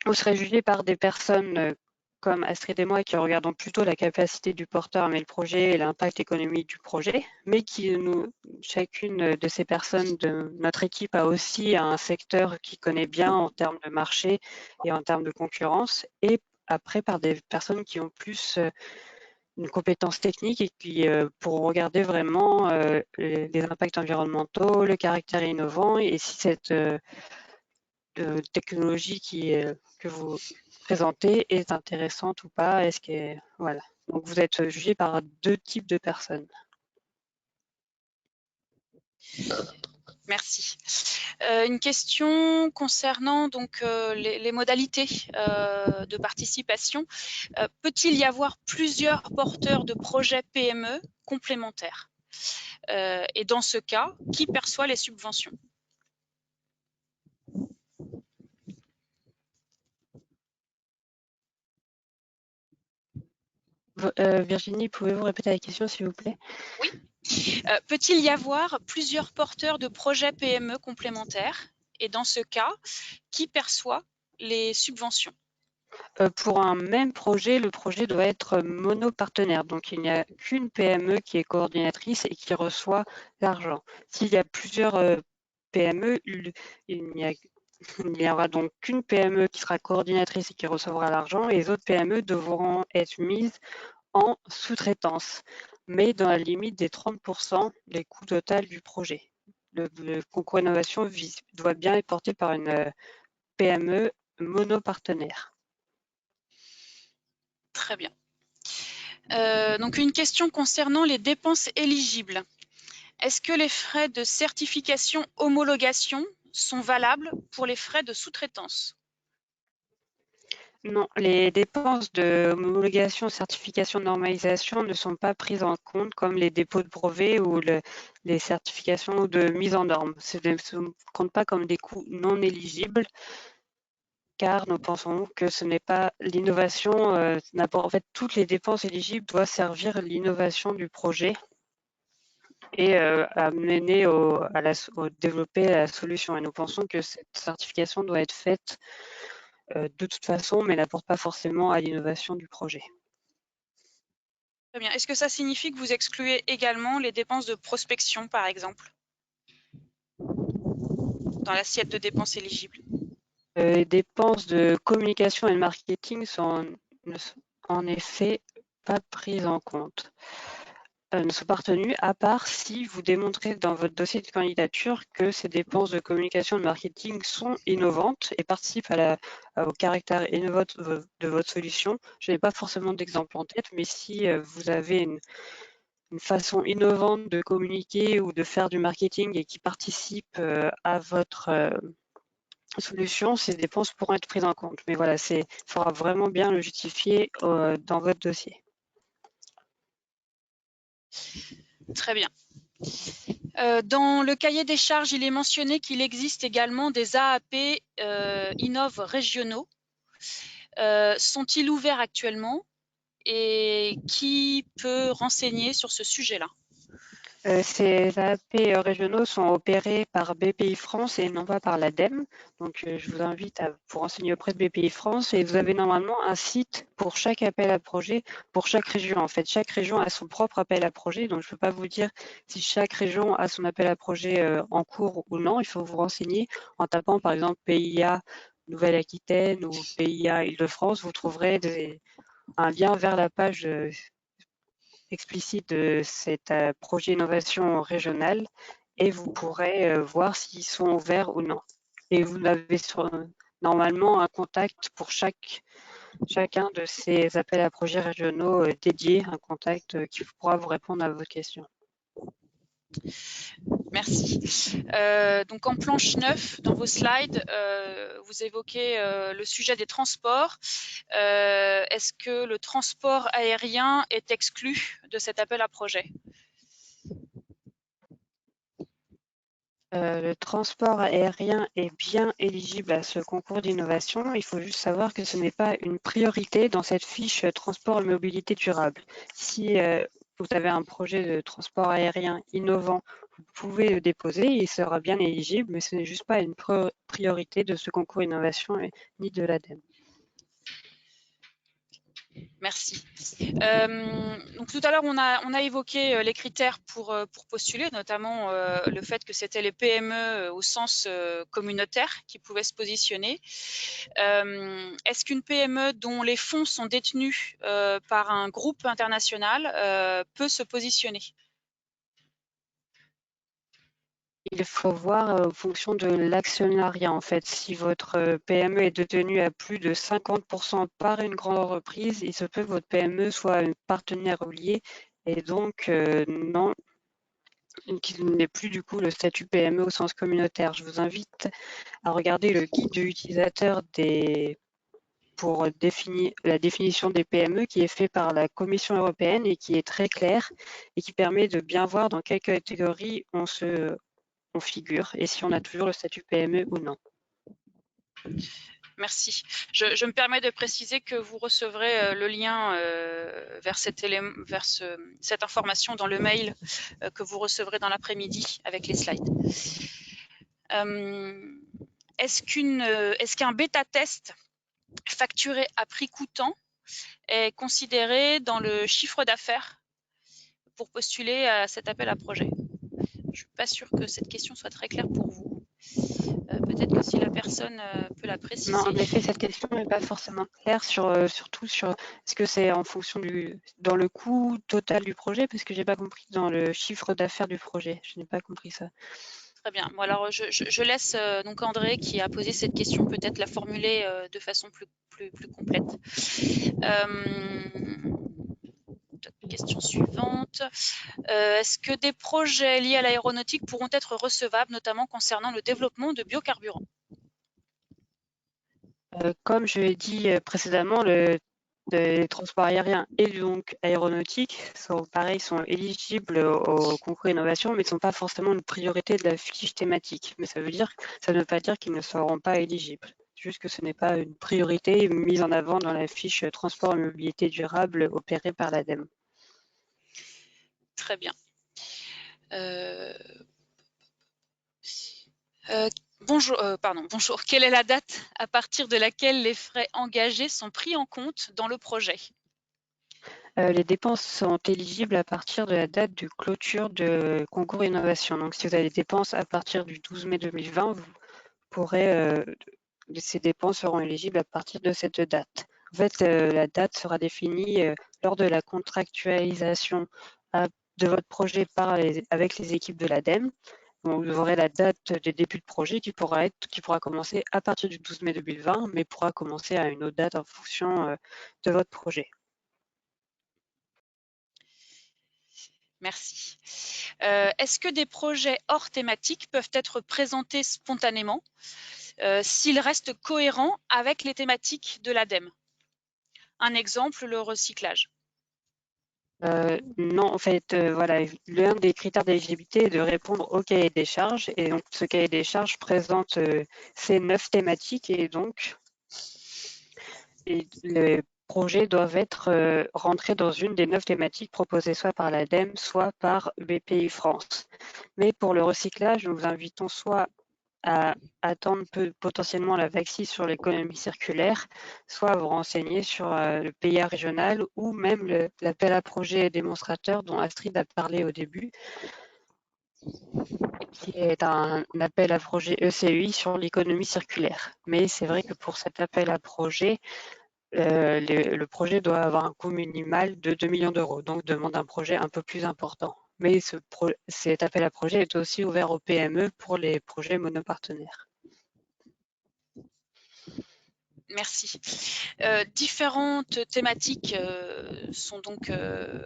vous serez jugé par des personnes comme Astrid et moi qui regardons plutôt la capacité du porteur à mener le projet et l'impact économique du projet, mais chacune de ces personnes de notre équipe a aussi un secteur qui connaît bien en termes de marché et en termes de concurrence, et après par des personnes qui ont plus une compétence technique et qui pourront regarder vraiment les impacts environnementaux, le caractère innovant et si cette technologie que vous présentez est intéressante ou pas. Est-ce que voilà. Donc vous êtes jugé par 2 types de personnes. Merci. Une question concernant donc les modalités de participation. Peut-il y avoir plusieurs porteurs de projets PME complémentaires? Et dans ce cas, qui perçoit les subventions? Virginie, pouvez-vous répéter la question, s'il vous plaît? Oui. Peut-il y avoir plusieurs porteurs de projets PME complémentaires? Et dans ce cas, qui perçoit les subventions? Pour un même projet, le projet doit être monopartenaire. Donc, il n'y a qu'une PME qui est coordinatrice et qui reçoit l'argent. S'il y a plusieurs PME, il n'y aura donc qu'une PME qui sera coordinatrice et qui recevra l'argent et les autres PME devront être mises en sous-traitance, mais dans la limite des 30% des coûts total du projet. Le concours innovation doit bien être porté par une PME monopartenaire. Très bien. Donc une question concernant les dépenses éligibles. Est-ce que les frais de certification homologation sont valables pour les frais de sous-traitance? Non, les dépenses de homologation, certification, normalisation ne sont pas prises en compte comme les dépôts de brevets ou les certifications de mise en norme. Ce ne compte pas comme des coûts non éligibles car nous pensons que ce n'est pas l'innovation. En fait, toutes les dépenses éligibles doivent servir l'innovation du projet et amener au développer la solution. Et nous pensons que cette certification doit être faite de toute façon, mais n'apporte pas forcément à l'innovation du projet. Très bien. Est-ce que ça signifie que vous excluez également les dépenses de prospection, par exemple, dans l'assiette de dépenses éligibles? Les dépenses de communication et de marketing ne sont en effet pas prises en compte. Ne sont pas retenues, à part si vous démontrez dans votre dossier de candidature que ces dépenses de communication et de marketing sont innovantes et participent au caractère innovant de votre solution. Je n'ai pas forcément d'exemple en tête, mais si vous avez une façon innovante de communiquer ou de faire du marketing et qui participe à votre solution, ces dépenses pourront être prises en compte. Mais voilà, il faudra vraiment bien le justifier dans votre dossier. Très bien. Dans le cahier des charges, il est mentionné qu'il existe également des AAP Innov régionaux. Sont-ils ouverts actuellement? Et qui peut renseigner sur ce sujet-là? Ces AAP régionaux sont opérés par BPI France et non pas par l'ADEME. Donc, je vous invite à vous renseigner auprès de BPI France et vous avez normalement un site pour chaque appel à projet, pour chaque région. En fait, chaque région a son propre appel à projet. Donc, je ne peux pas vous dire si chaque région a son appel à projet en cours ou non. Il faut vous renseigner en tapant, par exemple, PIA Nouvelle-Aquitaine ou PIA Île-de-France. Vous trouverez un lien vers la page explicite de cet projet innovation régionale et vous pourrez voir s'ils sont ouverts ou non. Et vous avez normalement un contact pour chacun de ces appels à projets régionaux dédiés, un contact qui pourra vous répondre à vos questions. Merci. Donc en planche 9, dans vos slides, vous évoquez le sujet des transports. Est-ce que le transport aérien est exclu de cet appel à projet? Le transport aérien est bien éligible à ce concours d'innovation. Il faut juste savoir que ce n'est pas une priorité dans cette fiche transport et mobilité durable. Si vous avez un projet de transport aérien innovant, vous pouvez le déposer, il sera bien éligible, mais ce n'est juste pas une priorité de ce concours innovation ni de l'ADEME. Merci. Donc tout à l'heure, on a évoqué les critères pour postuler, notamment le fait que c'était les PME au sens communautaire qui pouvaient se positionner. Est-ce qu'une PME dont les fonds sont détenus par un groupe international peut se positionner? Il faut voir en fonction de l'actionnariat, en fait. Si votre PME est détenue à plus de 50% par une grande entreprise, il se peut que votre PME soit un partenaire oublié et donc non, qu'il n'ait plus du coup le statut PME au sens communautaire. Je vous invite à regarder le guide de l'utilisateur pour définir la définition des PME qui est fait par la Commission européenne et qui est très clair et qui permet de bien voir dans quelle catégorie on figure et si on a toujours le statut PME ou non. Merci. Je me permets de préciser que vous recevrez le lien vers cette information dans le mail que vous recevrez dans l'après-midi avec les slides. Est-ce qu'un bêta-test facturé à prix coûtant est considéré dans le chiffre d'affaires pour postuler à cet appel à projet? Je ne suis pas sûre que cette question soit très claire pour vous. Peut-être que si la personne peut la préciser. Non, en effet, cette question n'est pas forcément claire, surtout sur est-ce que c'est en fonction dans le coût total du projet, parce que j'ai pas compris dans le chiffre d'affaires du projet. Je n'ai pas compris ça. Très bien. Bon, alors, je laisse donc André qui a posé cette question peut-être la formuler de façon plus complète. Question suivante. Est-ce que des projets liés à l'aéronautique pourront être recevables, notamment concernant le développement de biocarburants? Comme je l'ai dit précédemment, les transports aériens et donc aéronautiques sont éligibles au concours innovation, mais ne sont pas forcément une priorité de la fiche thématique. Mais ça ne veut pas dire qu'ils ne seront pas éligibles. Juste que ce n'est pas une priorité mise en avant dans la fiche transport et mobilité durable opérée par l'ADEME. Très bien. Bonjour. Quelle est la date à partir de laquelle les frais engagés sont pris en compte dans le projet? Les dépenses sont éligibles à partir de la date de clôture de concours innovation. Donc, si vous avez des dépenses à partir du 12 mai 2020, vous pourrez, ces dépenses seront éligibles à partir de cette date. En fait, la date sera définie lors de la contractualisation de votre projet avec les équipes de l'ADEME. Vous aurez la date de début de projet qui pourra commencer à partir du 12 mai 2020, mais pourra commencer à une autre date en fonction de votre projet. Merci. Est-ce que des projets hors thématique peuvent être présentés spontanément s'ils restent cohérents avec les thématiques de l'ADEME? Un exemple, le recyclage. Non, en fait, voilà, l'un des critères d'éligibilité est de répondre au cahier des charges. Et donc, ce cahier des charges présente ces 9 thématiques et donc les projets doivent être rentrés dans une des 9 thématiques proposées soit par l'ADEME, soit par BPI-France. Mais pour le recyclage, nous vous invitons soit à attendre potentiellement la VACSI sur l'économie circulaire, soit à vous renseigner sur le PIA régional ou même l'appel à projet démonstrateur dont Astrid a parlé au début, qui est un appel à projet ECUI sur l'économie circulaire. Mais c'est vrai que pour cet appel à projet, le projet doit avoir un coût minimal de 2 millions d'euros, donc demande un projet un peu plus important. Mais cet appel à projet est aussi ouvert aux PME pour les projets monopartenaires. Merci. Différentes thématiques sont donc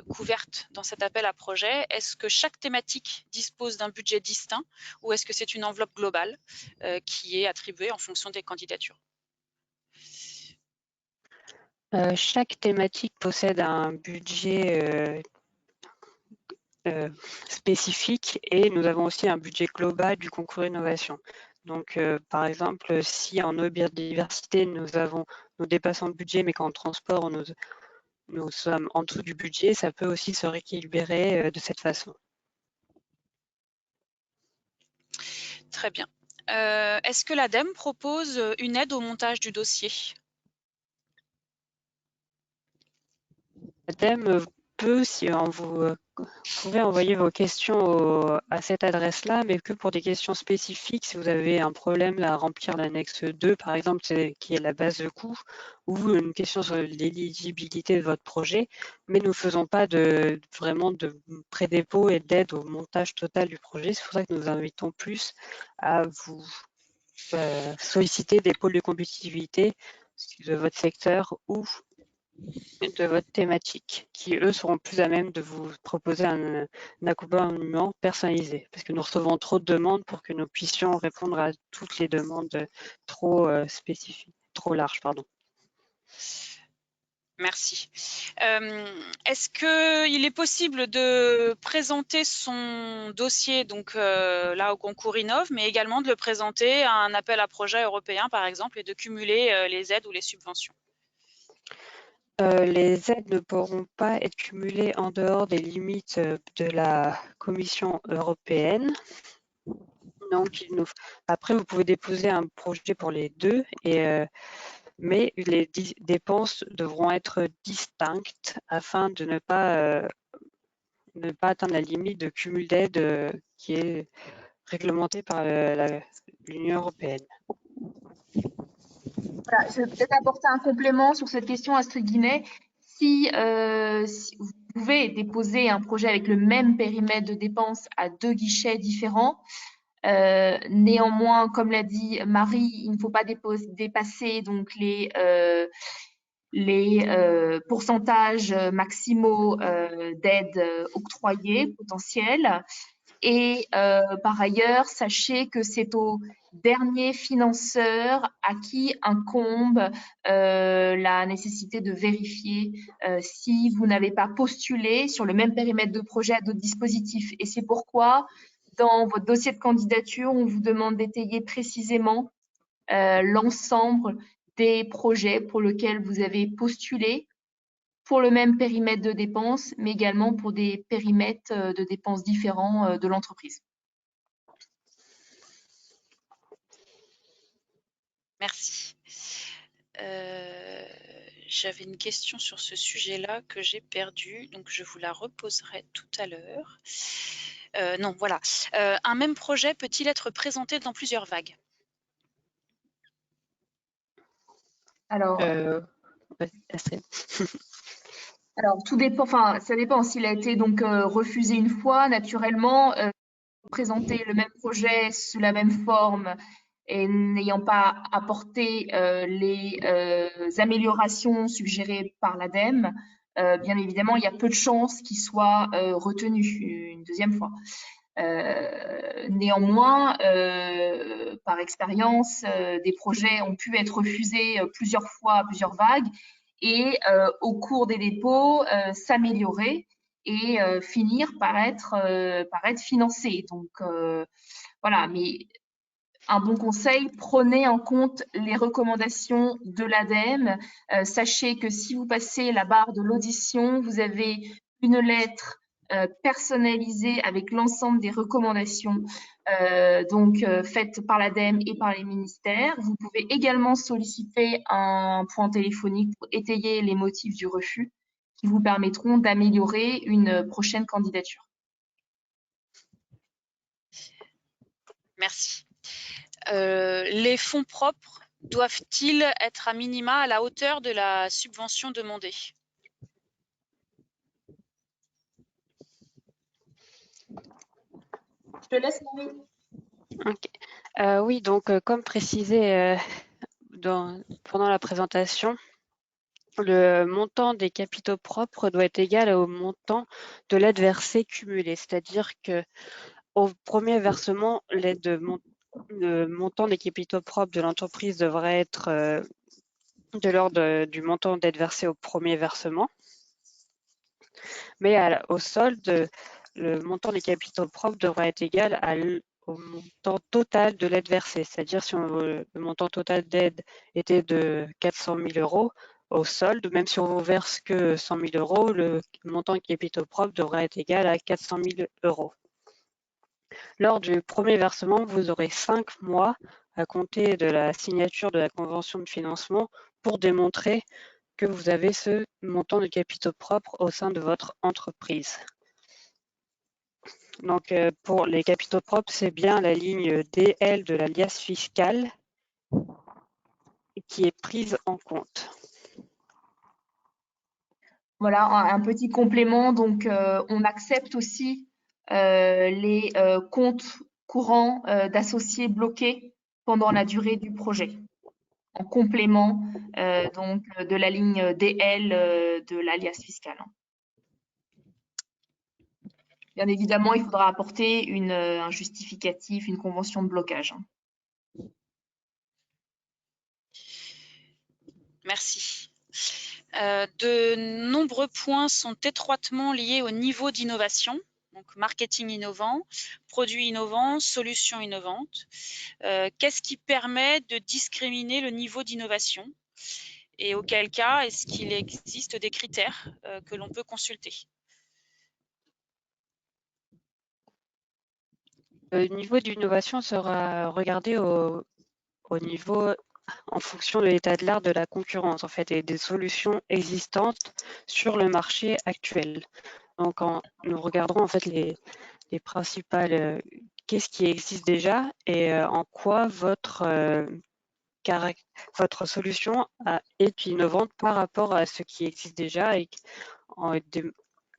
couvertes dans cet appel à projet. Est-ce que chaque thématique dispose d'un budget distinct ou est-ce que c'est une enveloppe globale qui est attribuée en fonction des candidatures? Chaque thématique possède un budget spécifique et nous avons aussi un budget global du concours innovation. Donc, par exemple, si en biodiversité, nous dépassons le budget, mais qu'en transport, nous sommes en dessous du budget, ça peut aussi se rééquilibrer de cette façon. Très bien. Est-ce que l'ADEME propose une aide au montage du dossier? l'ADEME peut, si vous pouvez envoyer vos questions à cette adresse-là, mais que pour des questions spécifiques, si vous avez un problème à remplir l'annexe 2, par exemple, qui est la base de coût, ou une question sur l'éligibilité de votre projet, mais nous ne faisons pas vraiment de pré-dépôt et d'aide au montage total du projet. C'est pour ça que nous invitons plus à vous solliciter des pôles de compétitivité de votre secteur ou de votre thématique, qui eux seront plus à même de vous proposer un accompagnement personnalisé, parce que nous recevons trop de demandes pour que nous puissions répondre à toutes les demandes trop spécifiques, trop larges, pardon. Merci. Est-ce qu'il est possible de présenter son dossier donc là au concours Innov, mais également de le présenter à un appel à projet européen par exemple et de cumuler les aides ou les subventions? Les aides ne pourront pas être cumulées en dehors des limites de la Commission européenne. Donc, après, vous pouvez déposer un projet pour les deux, mais les dépenses devront être distinctes afin de ne pas atteindre la limite de cumul d'aide qui est réglementée par l'Union européenne. Voilà, je vais peut-être apporter un complément sur cette question, Astrid Guinet. Si vous pouvez déposer un projet avec le même périmètre de dépenses à 2 guichets différents, néanmoins, comme l'a dit Marie, il ne faut pas dépasser donc les pourcentages maximaux d'aide octroyées potentielles. Et par ailleurs, sachez que c'est au dernier financeur à qui incombe la nécessité de vérifier si vous n'avez pas postulé sur le même périmètre de projet à d'autres dispositifs. Et c'est pourquoi, dans votre dossier de candidature, on vous demande d'étayer précisément l'ensemble des projets pour lesquels vous avez postulé pour le même périmètre de dépenses, mais également pour des périmètres de dépenses différents de l'entreprise. Merci. J'avais une question sur ce sujet-là que j'ai perdue, donc je vous la reposerai tout à l'heure. Non, voilà. Un même projet peut-il être présenté dans plusieurs vagues? Alors, Astrid. alors tout dépend, enfin, ça dépend s'il a été donc refusé une fois, naturellement, présenter le même projet sous la même forme et n'ayant pas apporté les améliorations suggérées par l'ADEME, bien évidemment, il y a peu de chances qu'il soit retenu une deuxième fois. Néanmoins, par expérience, des projets ont pu être refusés plusieurs fois à plusieurs vagues et au cours des dépôts s'améliorer et finir par être financés. Donc voilà, mais un bon conseil, prenez en compte les recommandations de l'ADEME. Sachez que si vous passez la barre de l'audition, vous avez une lettre personnalisée avec l'ensemble des recommandations faites par l'ADEME et par les ministères. Vous pouvez également solliciter un point téléphonique pour étayer les motifs du refus qui vous permettront d'améliorer une prochaine candidature. Merci. Les fonds propres doivent-ils être à minima à la hauteur de la subvention demandée? Je te laisse, Marie. Okay. Oui, donc comme précisé pendant la présentation, le montant des capitaux propres doit être égal au montant de l'aide versée cumulée, c'est-à-dire que au premier versement, le montant des capitaux propres de l'entreprise devrait être de l'ordre du montant d'aide versée au premier versement, mais au solde, le montant des capitaux propres devrait être égal au montant total de l'aide versée, c'est-à-dire si le montant total d'aide était de 400 000 €, au solde, même si on ne verse que 100 000 €, le montant de capitaux propres devrait être égal à 400 000 €. Lors du premier versement, vous aurez 5 mois à compter de la signature de la convention de financement pour démontrer que vous avez ce montant de capitaux propres au sein de votre entreprise. Donc, pour les capitaux propres, c'est bien la ligne DL de la liasse fiscale qui est prise en compte. Voilà, un petit complément. Donc, on accepte aussi les comptes courants d'associés bloqués pendant la durée du projet, en complément donc de la ligne DL de l'alias fiscal. Bien évidemment, il faudra apporter un justificatif, une convention de blocage. Merci. De nombreux points sont étroitement liés au niveau d'innovation, donc marketing innovant, produits innovants, solutions innovantes. Qu'est-ce qui permet de discriminer le niveau d'innovation? Et auquel cas, est-ce qu'il existe des critères que l'on peut consulter? Le niveau d'innovation sera regardé au niveau en fonction de l'état de l'art de la concurrence en fait et des solutions existantes sur le marché actuel. Donc nous regarderons en fait les principales qu'est-ce qui existe déjà et en quoi votre solution est innovante par rapport à ce qui existe déjà et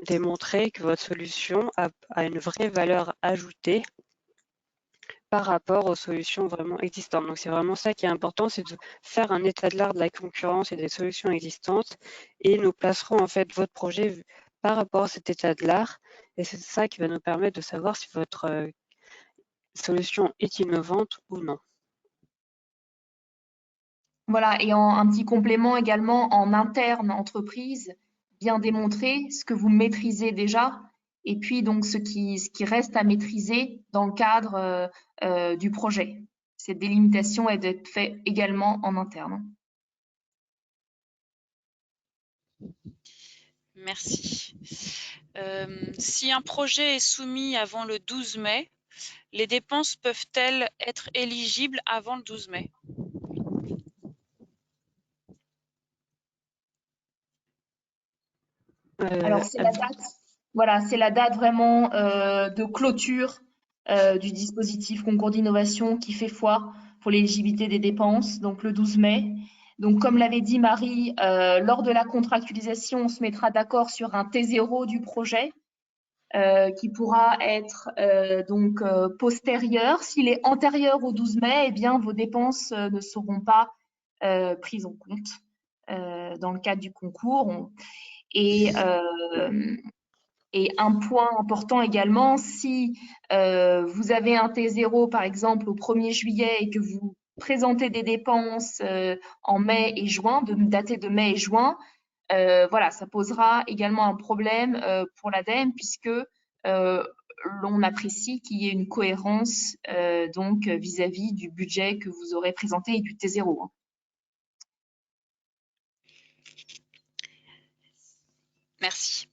démontrer que votre solution a une vraie valeur ajoutée par rapport aux solutions vraiment existantes. Donc, c'est vraiment ça qui est important, c'est de faire un état de l'art de la concurrence et des solutions existantes et nous placerons en fait votre projet par rapport à cet état de l'art et c'est ça qui va nous permettre de savoir si votre solution est innovante ou non. Voilà, et un petit complément également en interne entreprise, bien démontrer ce que vous maîtrisez déjà et puis donc ce qui reste à maîtriser dans le cadre du projet. Cette délimitation est d'être faite également en interne. Merci. Si un projet est soumis avant le 12 mai, les dépenses peuvent-elles être éligibles avant le 12 mai? Alors, c'est la date, voilà, c'est la date vraiment de clôture du dispositif concours d'innovation qui fait foi pour l'éligibilité des dépenses, donc le 12 mai. Donc, comme l'avait dit Marie, lors de la contractualisation, on se mettra d'accord sur un T0 du projet qui pourra être donc postérieur. S'il est antérieur au 12 mai, eh bien, vos dépenses ne seront pas prises en compte dans le cadre du concours. Et un point important également, si vous avez un T0 par exemple au 1er juillet et que vous présentez des dépenses en mai et juin, datées de mai et juin, voilà, ça posera également un problème pour l'ADEME puisque l'on apprécie qu'il y ait une cohérence donc vis-à-vis du budget que vous aurez présenté et du T0. Merci.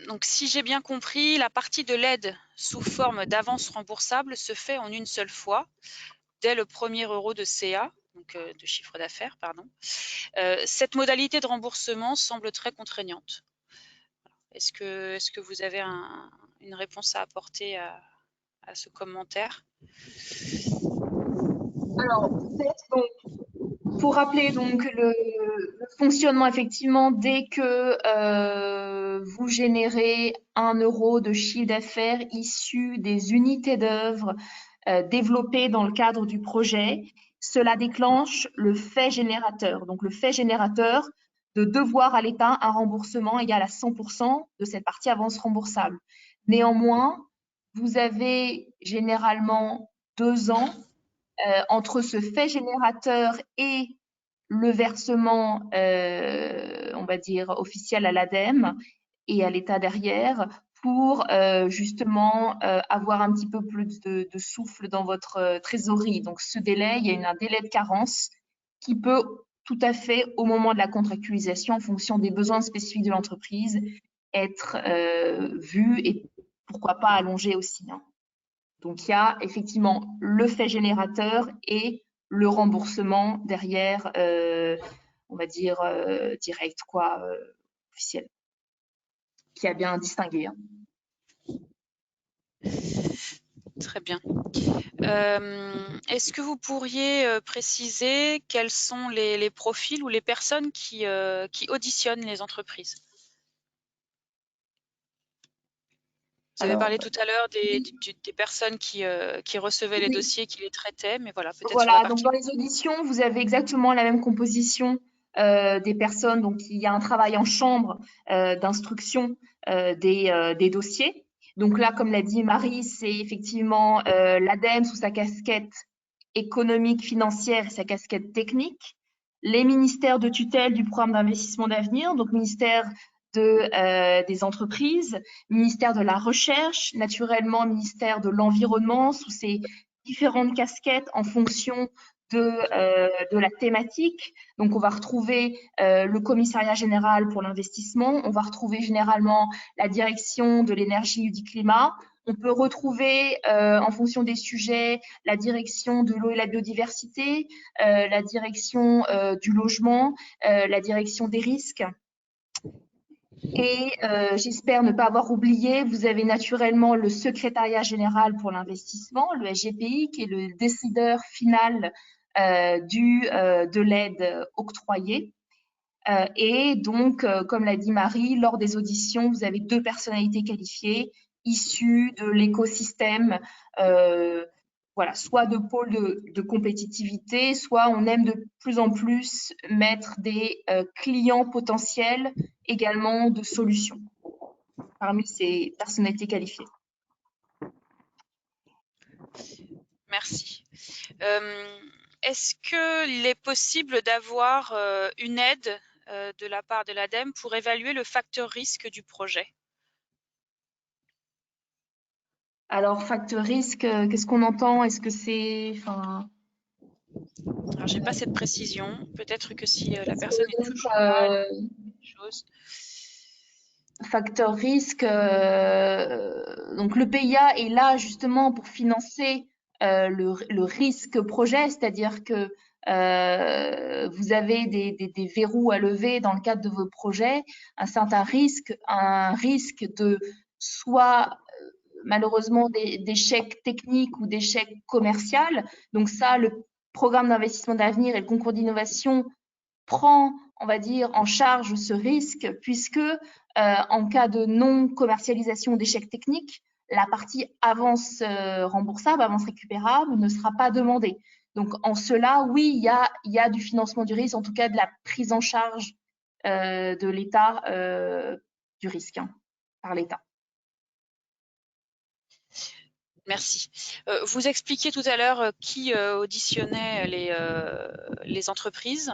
Donc, si j'ai bien compris, la partie de l'aide sous forme d'avance remboursable se fait en une seule fois, dès le premier euro de CA, donc de chiffre d'affaires, pardon. Cette modalité de remboursement semble très contraignante. Est-ce que vous avez une réponse à apporter à ce commentaire? Alors, peut-être donc, pour rappeler donc le fonctionnement effectivement, dès que vous générez 1 euro de chiffre d'affaires issu des unités d'œuvre développées dans le cadre du projet, cela déclenche le fait générateur. Donc, le fait générateur de devoir à l'État un remboursement égal à 100% de cette partie avance remboursable. Néanmoins, vous avez généralement 2 ans entre ce fait générateur et le versement, on va dire, officiel à l'ADEME et à l'État derrière pour justement avoir un petit peu plus de souffle dans votre trésorerie. Donc, ce délai, il y a un délai de carence qui peut tout à fait, au moment de la contractualisation, en fonction des besoins spécifiques de l'entreprise, être vu et pourquoi pas allongé aussi. Hein. Donc, il y a effectivement le fait générateur et le remboursement derrière on va dire, direct, quoi, officiel, qui a bien distingué. Hein. Très bien. Est-ce que vous pourriez préciser quels sont les profils ou les personnes qui auditionnent les entreprises? Vous avez parlé tout à l'heure des personnes qui recevaient les dossiers, qui les traitaient, mais voilà, peut-être sur la Voilà, partie... donc dans les auditions, vous avez exactement la même composition des personnes. Donc, il y a un travail en chambre d'instruction des dossiers. Donc là, comme l'a dit Marie, c'est effectivement l'ADEME sous sa casquette économique, financière et sa casquette technique. Les ministères de tutelle du programme d'investissement d'avenir, donc ministère des entreprises, ministère de la recherche, naturellement ministère de l'environnement sous ses différentes casquettes en fonction de la thématique. Donc, on va retrouver le commissariat général pour l'investissement, on va retrouver généralement la direction de l'énergie et du climat. On peut retrouver, en fonction des sujets, la direction de l'eau et la biodiversité, la direction du logement, la direction des risques. Et j'espère ne pas avoir oublié, vous avez naturellement le secrétariat général pour l'investissement, le SGPI, qui est le décideur final de l'aide octroyée. Et donc, comme l'a dit Marie, lors des auditions, vous avez 2 personnalités qualifiées issues de l'écosystème, voilà, soit de pôles de compétitivité, soit on aime de plus en plus mettre des clients potentiels également de solutions parmi ces personnalités qualifiées. Merci. Est-ce qu'il est possible d'avoir une aide de la part de l'ADEME pour évaluer le facteur risque du projet? Alors, facteur risque, qu'est-ce qu'on entend? Est-ce que c'est... Alors, j'ai pas cette précision. Peut-être que si la personne est toujours là, chose. Facteur risque, donc le PIA est là justement pour financer le risque projet, c'est-à-dire que vous avez des verrous à lever dans le cadre de vos projets, un certain risque, de soit malheureusement d'échec technique ou d'échec commercial. Donc ça, le programme d'investissement d'avenir et le concours d'innovation prend, on va dire, en charge ce risque, puisque en cas de non-commercialisation d'échec technique, la partie avance remboursable, avance récupérable ne sera pas demandée. Donc, en cela, oui, il y a du financement du risque, en tout cas de la prise en charge de l'État du risque, hein, par l'État. Merci. Vous expliquiez tout à l'heure qui auditionnait les entreprises.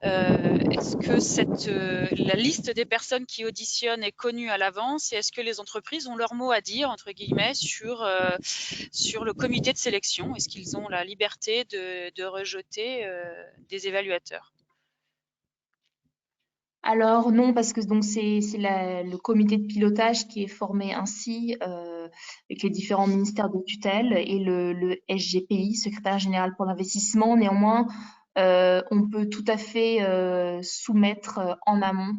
Est-ce que la liste des personnes qui auditionnent est connue à l'avance et est-ce que les entreprises ont leur mot à dire, entre guillemets, sur le comité de sélection? Est-ce qu'ils ont la liberté de rejeter des évaluateurs? Alors non, parce que donc c'est le comité de pilotage qui est formé ainsi avec les différents ministères de tutelle et le SGPI, secrétaire général pour l'investissement. Néanmoins, on peut tout à fait soumettre en amont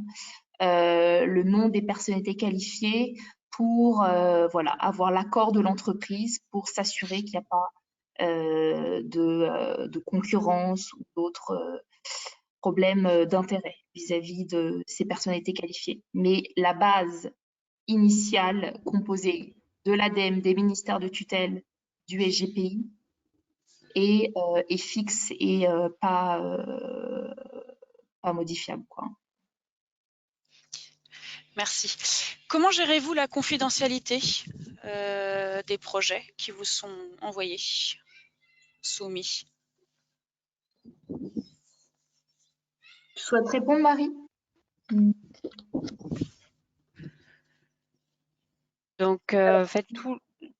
le nom des personnalités qualifiées pour voilà, avoir l'accord de l'entreprise pour s'assurer qu'il n'y a pas de concurrence ou d'autres problèmes d'intérêt vis-à-vis de ces personnalités qualifiées. Mais la base initiale composée de l'ADEME, des ministères de tutelle, du SGPI est fixe et pas modifiable, quoi. Merci. Comment gérez-vous la confidentialité des projets qui vous sont envoyés, soumis? Tu souhaites répondre, Marie? Donc, en fait,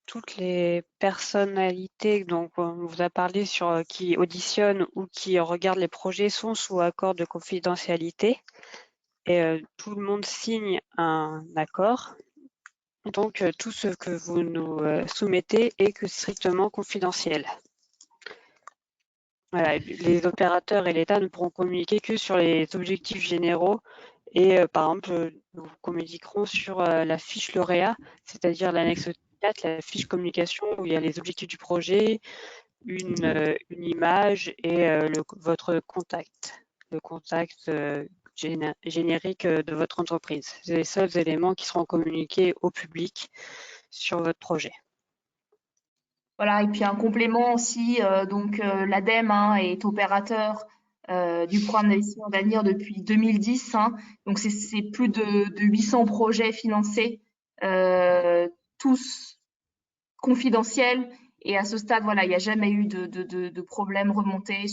toutes les personnalités dont on vous a parlé sur qui auditionnent ou qui regardent les projets sont sous accord de confidentialité et tout le monde signe un accord. Donc, tout ce que vous nous soumettez est que strictement confidentiel. Voilà, les opérateurs et l'État ne pourront communiquer que sur les objectifs généraux et par exemple, nous communiquerons sur la fiche lauréat, c'est-à-dire l'annexe 4, la fiche communication où il y a les objectifs du projet, une image et votre contact, le contact générique de votre entreprise. C'est les seuls éléments qui seront communiqués au public sur votre projet. Voilà, et puis un complément aussi, l'ADEME est opérateur du programme d'investissement d'avenir depuis 2010. Donc c'est plus de 800 projets financés, tous confidentiels. Et à ce stade, voilà, il n'y a jamais eu de problème remonté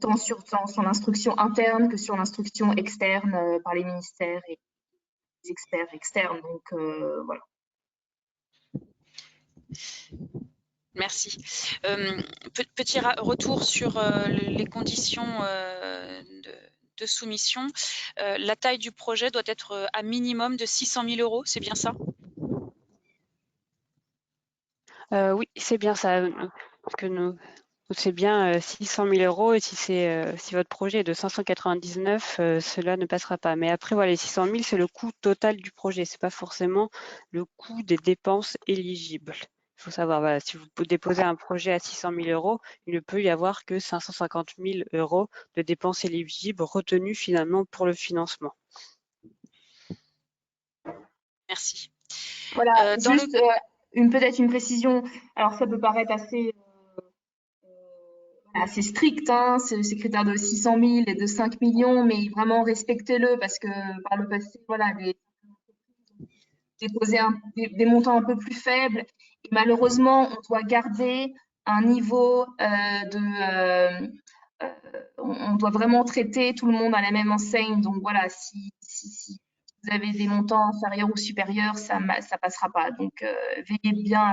tant sur l'instruction interne que sur l'instruction externe par les ministères et les experts externes. Donc voilà. Merci. Petit retour sur les conditions de soumission. La taille du projet doit être à minimum de 600 000 €, c'est bien ça? Oui, c'est bien ça. Parce que c'est bien 600 000 € et si votre projet est de 599, cela ne passera pas. Mais après, voilà, les 600 000, c'est le coût total du projet. C'est pas forcément le coût des dépenses éligibles. Il faut savoir, voilà, si vous déposez un projet à 600 000 €, il ne peut y avoir que 550 000 € de dépenses éligibles retenues finalement pour le financement. Merci. Voilà, juste peut-être une précision. Alors ça peut paraître assez strict, ces critères de 600 000 et de 5 millions, mais vraiment respectez-le parce que par le passé, voilà, déposer des montants un peu plus faibles. Et malheureusement, on doit garder un niveau on doit vraiment traiter tout le monde à la même enseigne. Donc voilà, si vous avez des montants inférieurs ou supérieurs, ça passera pas. Donc veillez bien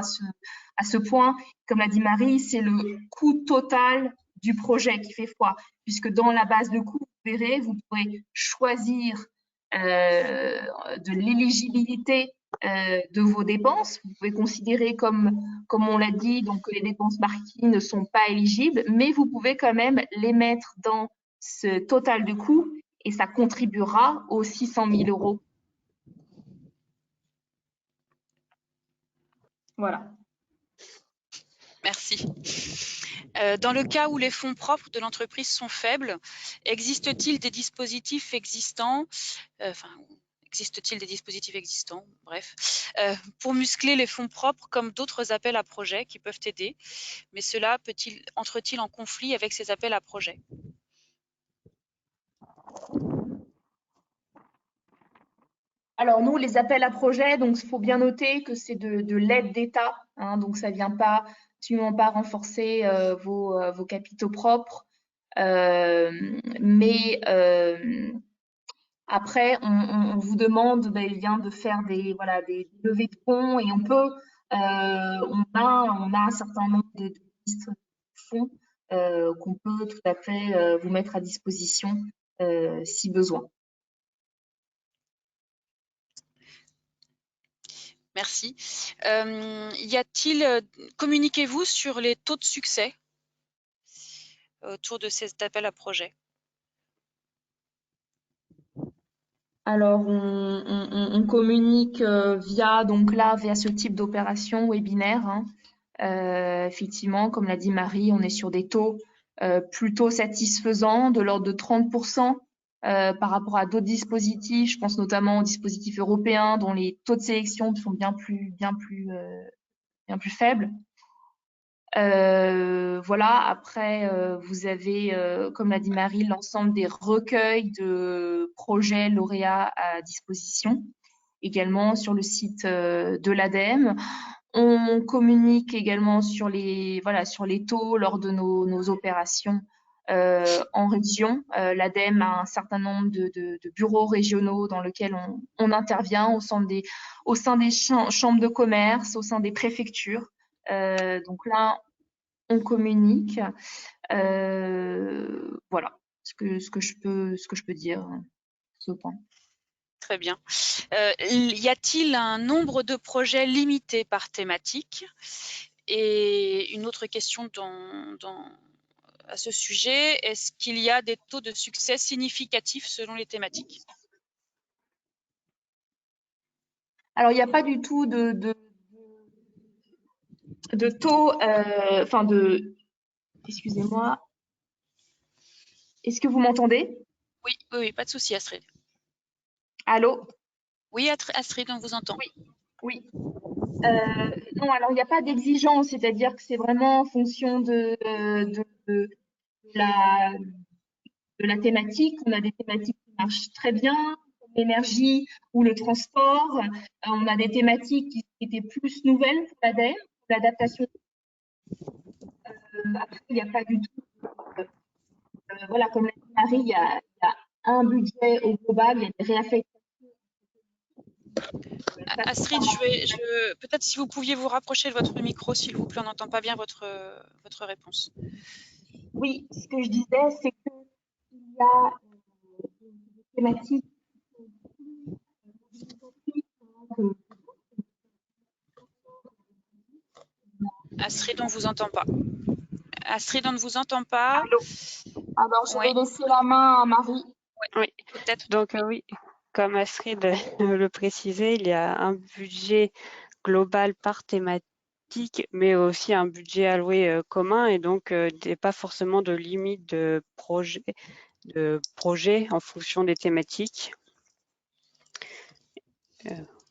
à ce point. Comme l'a dit Marie, c'est le coût total du projet qui fait foi, puisque dans la base de coût, vous verrez, vous pourrez choisir de l'éligibilité de vos dépenses. Vous pouvez considérer comme on l'a dit, donc les dépenses marketing ne sont pas éligibles, mais vous pouvez quand même les mettre dans ce total de coûts et ça contribuera aux 600 000 €. Voilà. Merci. Dans le cas où les fonds propres de l'entreprise sont faibles, existe-t-il des dispositifs existants, bref, pour muscler les fonds propres comme d'autres appels à projets qui peuvent aider, mais cela entre-t-il en conflit avec ces appels à projets? Alors nous, les appels à projets, donc il faut bien noter que c'est de l'aide d'État, donc ça ne vient pas absolument pas renforcer vos capitaux propres, mais après, on vous demande bien de faire des levées de fonds et on a un certain nombre de listes de fonds qu'on peut tout à fait vous mettre à disposition si besoin. Merci. Communiquez-vous sur les taux de succès autour de cet appel à projets? Alors, on communique via ce type d'opération webinaire. Effectivement, comme l'a dit Marie, on est sur des taux plutôt satisfaisants, de l'ordre de 30% par rapport à d'autres dispositifs. Je pense notamment aux dispositifs européens dont les taux de sélection sont bien plus faibles. Voilà, après, vous avez, comme l'a dit Marie, l'ensemble des recueils de projets lauréats à disposition, également sur le site de l'ADEME. On communique également sur les taux lors de nos opérations en région. L'ADEME a un certain nombre de bureaux régionaux dans lesquels on intervient au sein des chambres de commerce, au sein des préfectures. Donc là, on communique. Voilà ce que je peux dire sur ce point. Très bien. Y a-t-il un nombre de projets limité par thématique? Et une autre question à ce sujet. Est-ce qu'il y a des taux de succès significatifs selon les thématiques? Alors, il n'y a pas du tout de taux, enfin excusez-moi. Est-ce que vous m'entendez? Oui, oui, oui, pas de souci, Astrid. Allô? Oui, Astrid, on vous entend. Oui. Non, alors il n'y a pas d'exigence, c'est-à-dire que c'est vraiment en fonction de la thématique. On a des thématiques qui marchent très bien, comme l'énergie ou le transport. On a des thématiques qui étaient plus nouvelles pour l'ADEME, pour l'adaptation. Après, il n'y a pas du tout, voilà, comme l'a dit Marie, il y a un budget au global, il y a des réaffectations. Astrid, peut-être si vous pouviez vous rapprocher de votre micro, s'il vous plaît, on n'entend pas bien votre réponse. Oui, ce que je disais, c'est qu'il y a des thématiques Astrid, on ne vous entend pas. Astrid, on ne vous entend pas. Allô. Alors, je vais laisser la main à Marie. Oui, peut-être. Donc oui, comme Astrid le précisait, il y a un budget global par thématique, mais aussi un budget alloué commun, et donc pas forcément de limite de projet en fonction des thématiques.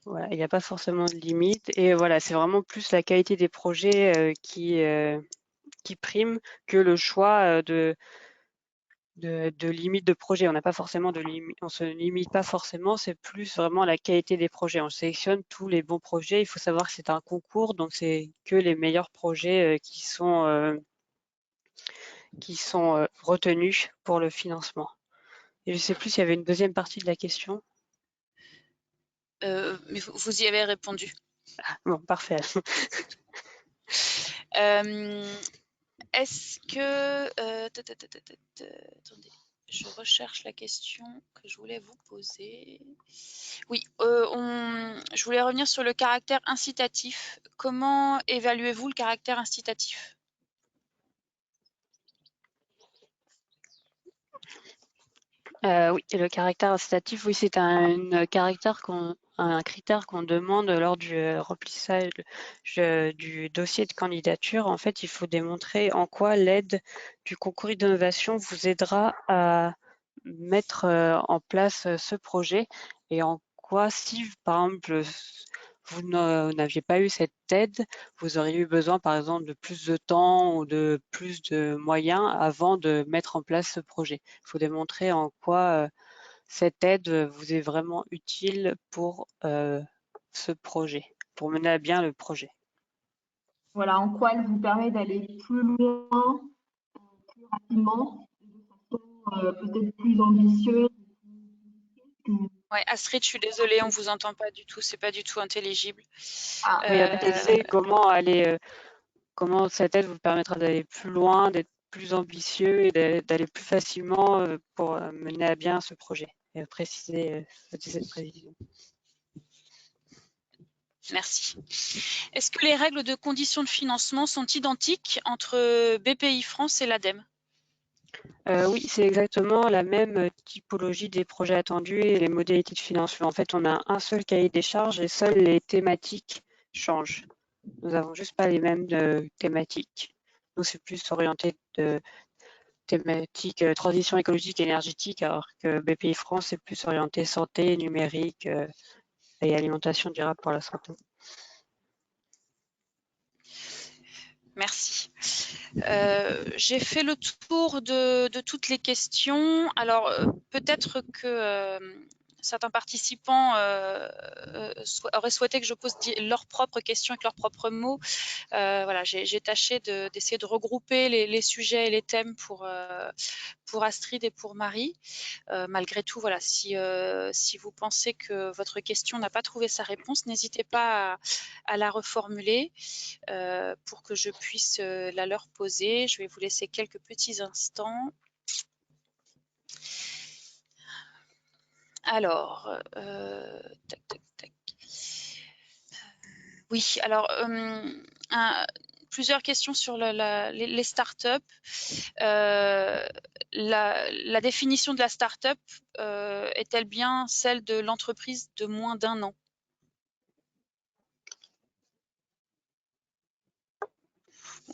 Voilà, il n'y a pas forcément de limite, et voilà, c'est vraiment plus la qualité des projets qui prime que le choix de limite de projet. On n'a pas forcément de limite, on se limite pas forcément, c'est plus vraiment la qualité des projets. On sélectionne tous les bons projets. Il faut savoir que c'est un concours, donc c'est que les meilleurs projets qui sont retenus pour le financement. Et je ne sais plus s'il y avait une deuxième partie de la question. Mais vous y avez répondu. Ah, bon, parfait. Est-ce que... attendez, je recherche la question que je voulais vous poser. Oui, je voulais revenir sur le caractère incitatif. Comment évaluez-vous le caractère incitatif? Oui, le caractère incitatif, oui, c'est un critère qu'on demande lors du remplissage du dossier de candidature. En fait, il faut démontrer en quoi l'aide du concours d'innovation vous aidera à mettre en place ce projet, et en quoi, si par exemple vous n'aviez pas eu cette aide, vous auriez eu besoin par exemple de plus de temps ou de plus de moyens avant de mettre en place ce projet. Il faut démontrer en quoi cette aide vous est vraiment utile pour ce projet, pour mener à bien le projet. Voilà, en quoi elle vous permet d'aller plus loin, plus rapidement, de façon peut-être plus ambitieuse. Ouais, Astrid, je suis désolée, on vous entend pas du tout, c'est pas du tout intelligible. Oui, comment cette aide vous permettra d'aller plus loin, d'être plus ambitieux et d'aller plus facilement pour mener à bien ce projet et préciser cette précision. Merci. Est-ce que les règles de conditions de financement sont identiques entre BPI France et l'ADEME? Oui, c'est exactement la même typologie des projets attendus et les modalités de financement. En fait, on a un seul cahier des charges et seules les thématiques changent. Nous n'avons juste pas les mêmes thématiques. Nous, c'est plus orienté de thématique transition écologique et énergétique, alors que BPI France est plus orienté santé, numérique et alimentation durable pour la santé. Merci. J'ai fait le tour de toutes les questions. Alors, peut-être que certains participants auraient souhaité que je pose leurs propres questions avec leurs propres mots. Voilà, j'ai tâché d'essayer de regrouper les sujets et les thèmes pour Astrid et pour Marie. Malgré tout, voilà, si vous pensez que votre question n'a pas trouvé sa réponse, n'hésitez pas à la reformuler pour que je puisse la leur poser. Je vais vous laisser quelques petits instants. Alors, tac, tac, tac. Oui, alors, plusieurs questions sur les startups. La définition de la startup est-elle bien celle de l'entreprise de moins d'1 an?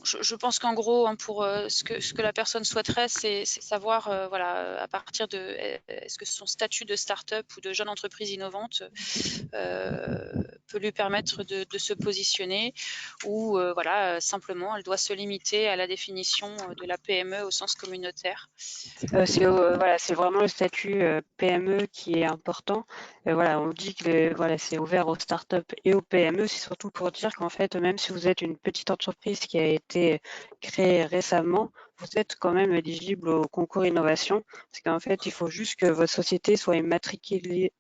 Je pense qu'en gros, hein, pour ce que la personne souhaiterait, c'est savoir, voilà, à partir de, est-ce que son statut de start-up ou de jeune entreprise innovante peut lui permettre de se positionner, ou voilà, simplement, elle doit se limiter à la définition de la PME au sens communautaire. Voilà, c'est vraiment le statut PME qui est important. Voilà, on dit que voilà, c'est ouvert aux startups et aux PME. C'est surtout pour dire qu'en fait, même si vous êtes une petite entreprise qui a été créée récemment, vous êtes quand même éligible au concours innovation. Parce qu'en fait, il faut juste que votre société soit immatriculée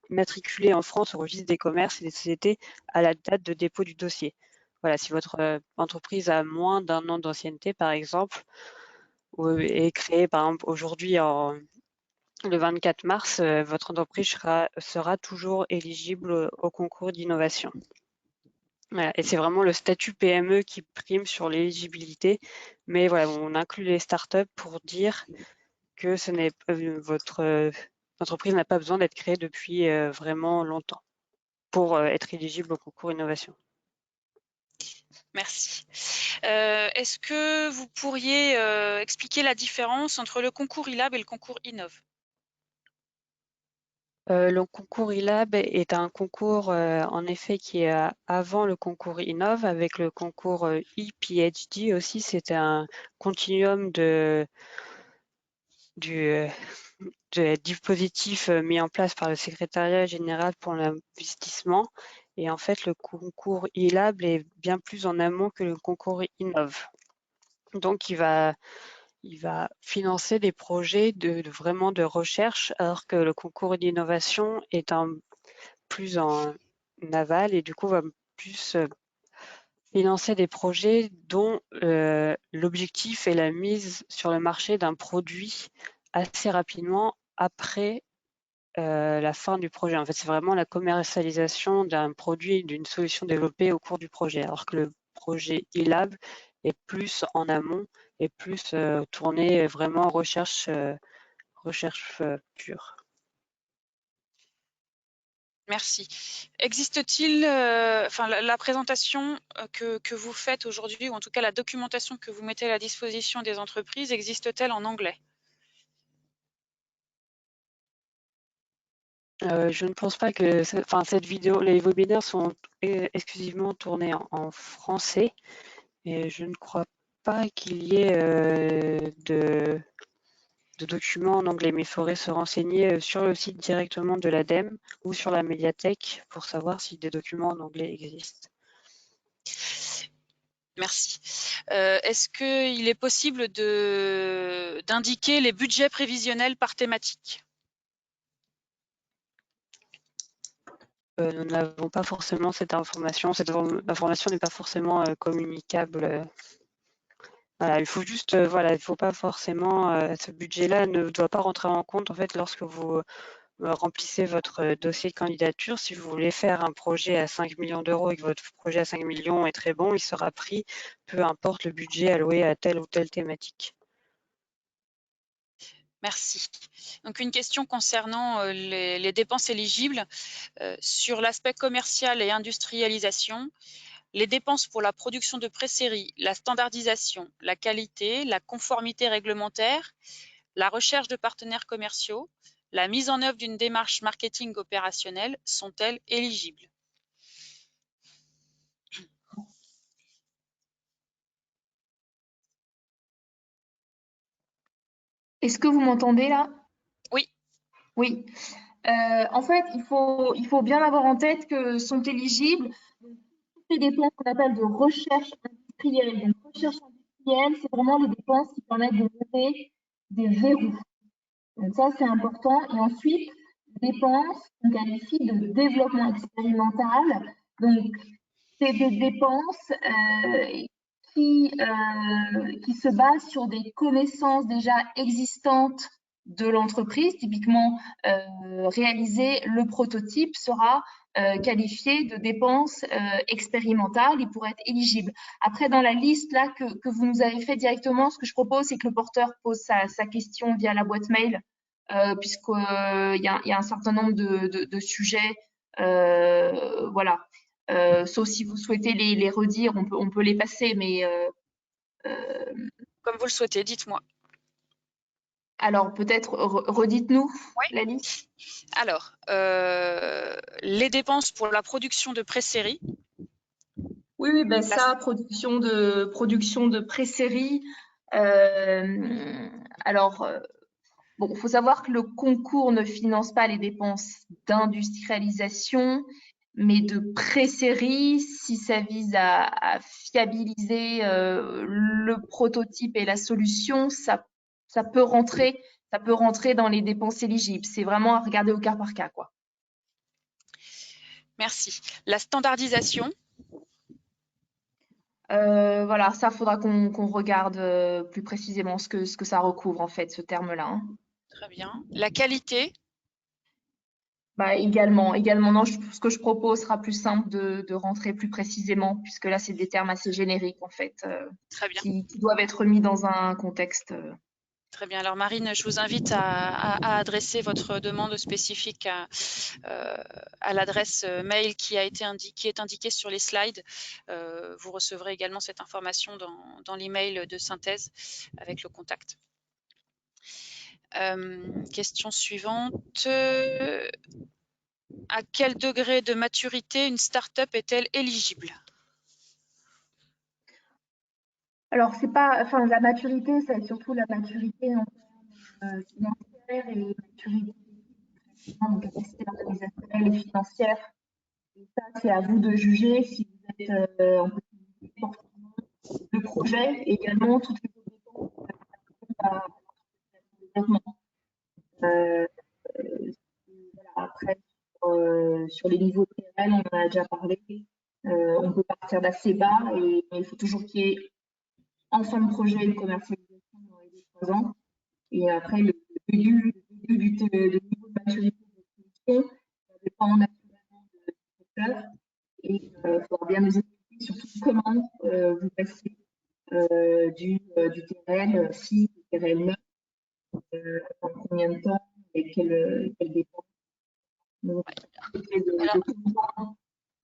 en France au registre des commerces et des sociétés à la date de dépôt du dossier. Voilà, si votre entreprise a moins d'1 an d'ancienneté, par exemple, est créée par exemple aujourd'hui le 24 mars, votre entreprise sera toujours éligible au concours d'innovation. Voilà. Et c'est vraiment le statut PME qui prime sur l'éligibilité, mais voilà, on inclut les startups pour dire que votre entreprise n'a pas besoin d'être créée depuis vraiment longtemps pour être éligible au concours innovation. Merci. Est-ce que vous pourriez expliquer la différence entre le concours ILAB et le concours Innov? Le concours ILAB est un concours en effet qui est avant le concours Innov, avec le concours ePhD aussi. C'était un continuum du dispositif mis en place par le secrétariat général pour l'investissement. Et en fait, le concours ILAB est bien plus en amont que le concours Innov. Donc, il va financer des projets vraiment de recherche, alors que le concours d'innovation est plus en aval et du coup va plus financer des projets dont l'objectif est la mise sur le marché d'un produit assez rapidement après la fin du projet. En fait, c'est vraiment la commercialisation d'un produit, d'une solution développée au cours du projet, alors que le projet ILAB est plus en amont et plus tourné vraiment recherche pure. Merci. Existe-t-il, la présentation que vous faites aujourd'hui, ou en tout cas la documentation que vous mettez à la disposition des entreprises, existe-t-elle en anglais? Je ne pense pas que, cette vidéo, les webinaires sont exclusivement tournés en français, et je ne crois pas qu'il y ait de documents en anglais, mais il faudrait se renseigner sur le site directement de l'ADEME ou sur la médiathèque pour savoir si des documents en anglais existent. Merci. Est-ce qu'il est possible d'indiquer les budgets prévisionnels par thématique? Nous n'avons pas forcément cette information. Cette information n'est pas forcément communicable. Voilà, il faut juste, voilà, il faut pas forcément, ce budget-là ne doit pas rentrer en compte en fait lorsque vous remplissez votre dossier de candidature. Si vous voulez faire un projet à 5 millions d'euros et que votre projet à 5 millions est très bon, il sera pris, peu importe le budget alloué à telle ou telle thématique. Merci. Donc une question concernant les dépenses éligibles. Sur l'aspect commercial et industrialisation, les dépenses pour la production de pré-séries, la standardisation, la qualité, la conformité réglementaire, la recherche de partenaires commerciaux, la mise en œuvre d'une démarche marketing opérationnelle sont-elles éligibles? Est-ce que vous m'entendez là? Oui. Oui. En fait, il faut bien avoir en tête que sont éligibles toutes les dépenses qu'on appelle de recherche industrielle. Donc, recherche industrielle, c'est vraiment les dépenses qui permettent de lever des verrous. Donc ça, c'est important. Et ensuite, dépenses qu'on qualifie de développement expérimental. Donc, c'est des dépenses qui se basent sur des connaissances déjà existantes de l'entreprise. Typiquement, réaliser le prototype sera qualifiées de dépenses expérimentales et pour être éligible. Après, dans la liste là que vous nous avez fait directement, ce que je propose, c'est que le porteur pose sa question via la boîte mail, puisqu'il y a un certain nombre de sujets. Voilà. Sauf si vous souhaitez les redire, on peut les passer, mais Comme vous le souhaitez, dites-moi. alors peut-être redites-nous Oui. la liste. Alors, les dépenses pour la production de pré-série. Oui, ben ça, production de pré-série. Alors, bon, il faut savoir que le concours ne finance pas les dépenses d'industrialisation, mais de pré-série, si ça vise à fiabiliser le prototype et la solution, ça peut rentrer dans les dépenses éligibles. C'est vraiment à regarder au cas par cas, quoi. Merci. La standardisation. Voilà, ça faudra qu'on regarde plus précisément ce que ça recouvre en fait, ce terme-là, hein. Très bien. La qualité. Bah, également. Non, ce que je propose sera plus simple de rentrer plus précisément, puisque là, c'est des termes assez génériques, en fait, Très bien. qui doivent être mis dans un contexte. Très bien. Alors, Marine, je vous invite à adresser votre demande spécifique à l'adresse mail qui est indiquée sur les slides. Vous recevrez également cette information dans l'email de synthèse avec le contact. Question suivante. À quel degré de maturité une start-up est-elle éligible? Alors, c'est pas, enfin, la maturité, c'est surtout la maturité en termes financière et maturité donc capacité organisationnelle et financière. Et ça, c'est à vous de juger si vous êtes en possibilité de porter le projet et également toutes les autres dépenses à développement. Voilà, après, sur les niveaux de TRL, on en a déjà parlé. On peut partir d'assez bas, mais il faut toujours qu'il y ait en fin de projet une commercialisation dans les 2-3 ans. Et après, le niveau de maturité de la solution, ça dépend naturellement du secteur. Et il faudra bien nous expliquer surtout comment vous passez du TRL 6 au TRL 9, en combien de temps et quelles dépenses.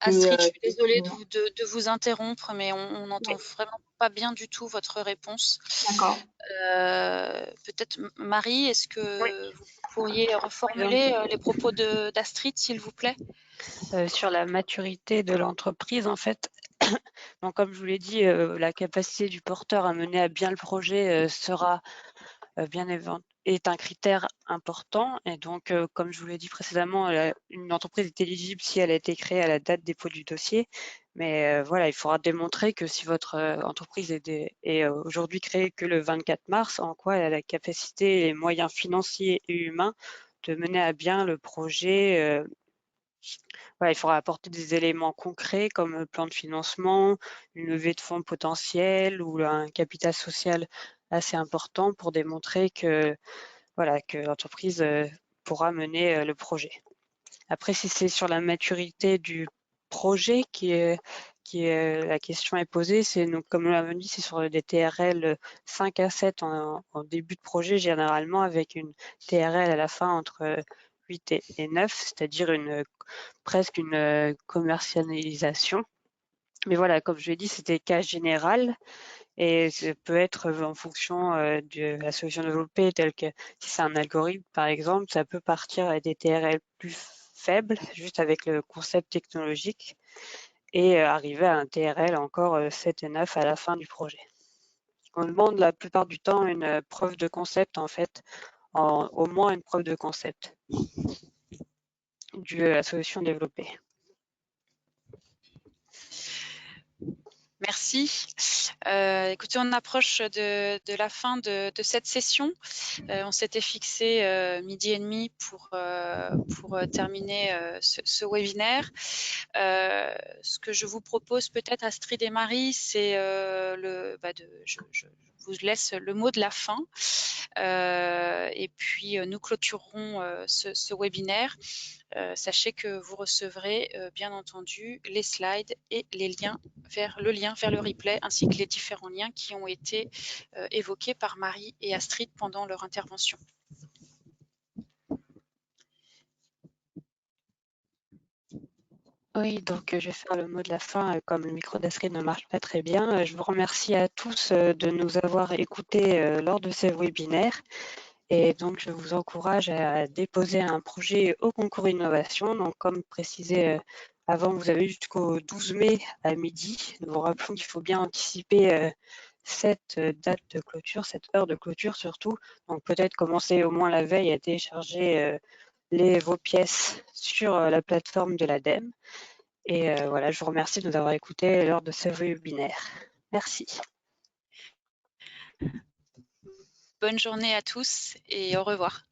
Astrid, je suis désolée de vous interrompre, mais on n'entend vraiment pas bien du tout votre réponse. D'accord. Peut-être Marie, est-ce que vous pourriez reformuler les propos d'Astrid, s'il vous plaît? Sur la maturité de l'entreprise, en fait, donc, comme je vous l'ai dit, la capacité du porteur à mener à bien le projet sera est un critère important. Et donc, comme je vous l'ai dit précédemment, une entreprise est éligible si elle a été créée à la date dépôt du dossier. Mais voilà, il faudra démontrer que si votre entreprise est aujourd'hui créée que le 24 mars, en quoi elle a la capacité et les moyens financiers et humains de mener à bien le projet. Voilà, il faudra apporter des éléments concrets comme le plan de financement, une levée de fonds potentielle ou un capital social assez important pour démontrer que l'entreprise pourra mener le projet. Après, si c'est sur la maturité du projet la question est posée, c'est donc, comme on l'a dit, c'est sur des TRL 5 à 7 en début de projet, généralement avec une TRL à la fin entre 8 et 9, c'est-à-dire presque une commercialisation. Mais voilà, comme je l'ai dit, c'était cas général et ça peut être en fonction de la solution développée, telle que si c'est un algorithme par exemple, ça peut partir à des TRL plus faibles, juste avec le concept technologique, et arriver à un TRL encore 7 et 9 à la fin du projet. On demande la plupart du temps une preuve de concept en fait, au moins une preuve de concept de la solution développée. Merci. Écoutez, on approche de la fin de cette session. On s'était fixé midi et demi pour terminer ce webinaire. Ce que je vous propose peut-être, Astrid et Marie, c'est je vous laisse le mot de la fin et puis nous clôturerons ce webinaire. sachez que vous recevrez bien entendu les slides et les liens le lien vers le replay ainsi que les différents liens qui ont été évoqués par Marie et Astrid pendant leur intervention. Oui, donc je vais faire le mot de la fin, comme le micro d'Astrid ne marche pas très bien. Je vous remercie à tous de nous avoir écoutés lors de ces webinaires. Et donc, je vous encourage à déposer un projet au concours innovation. Donc, comme précisé avant, vous avez jusqu'au 12 mai à midi. Nous vous rappelons qu'il faut bien anticiper cette date de clôture, cette heure de clôture surtout. Donc, peut-être commencer au moins la veille à télécharger vos pièces sur la plateforme de l'ADEME. Et voilà, je vous remercie de nous avoir écoutés lors de ce webinaire. Merci. Bonne journée à tous et au revoir.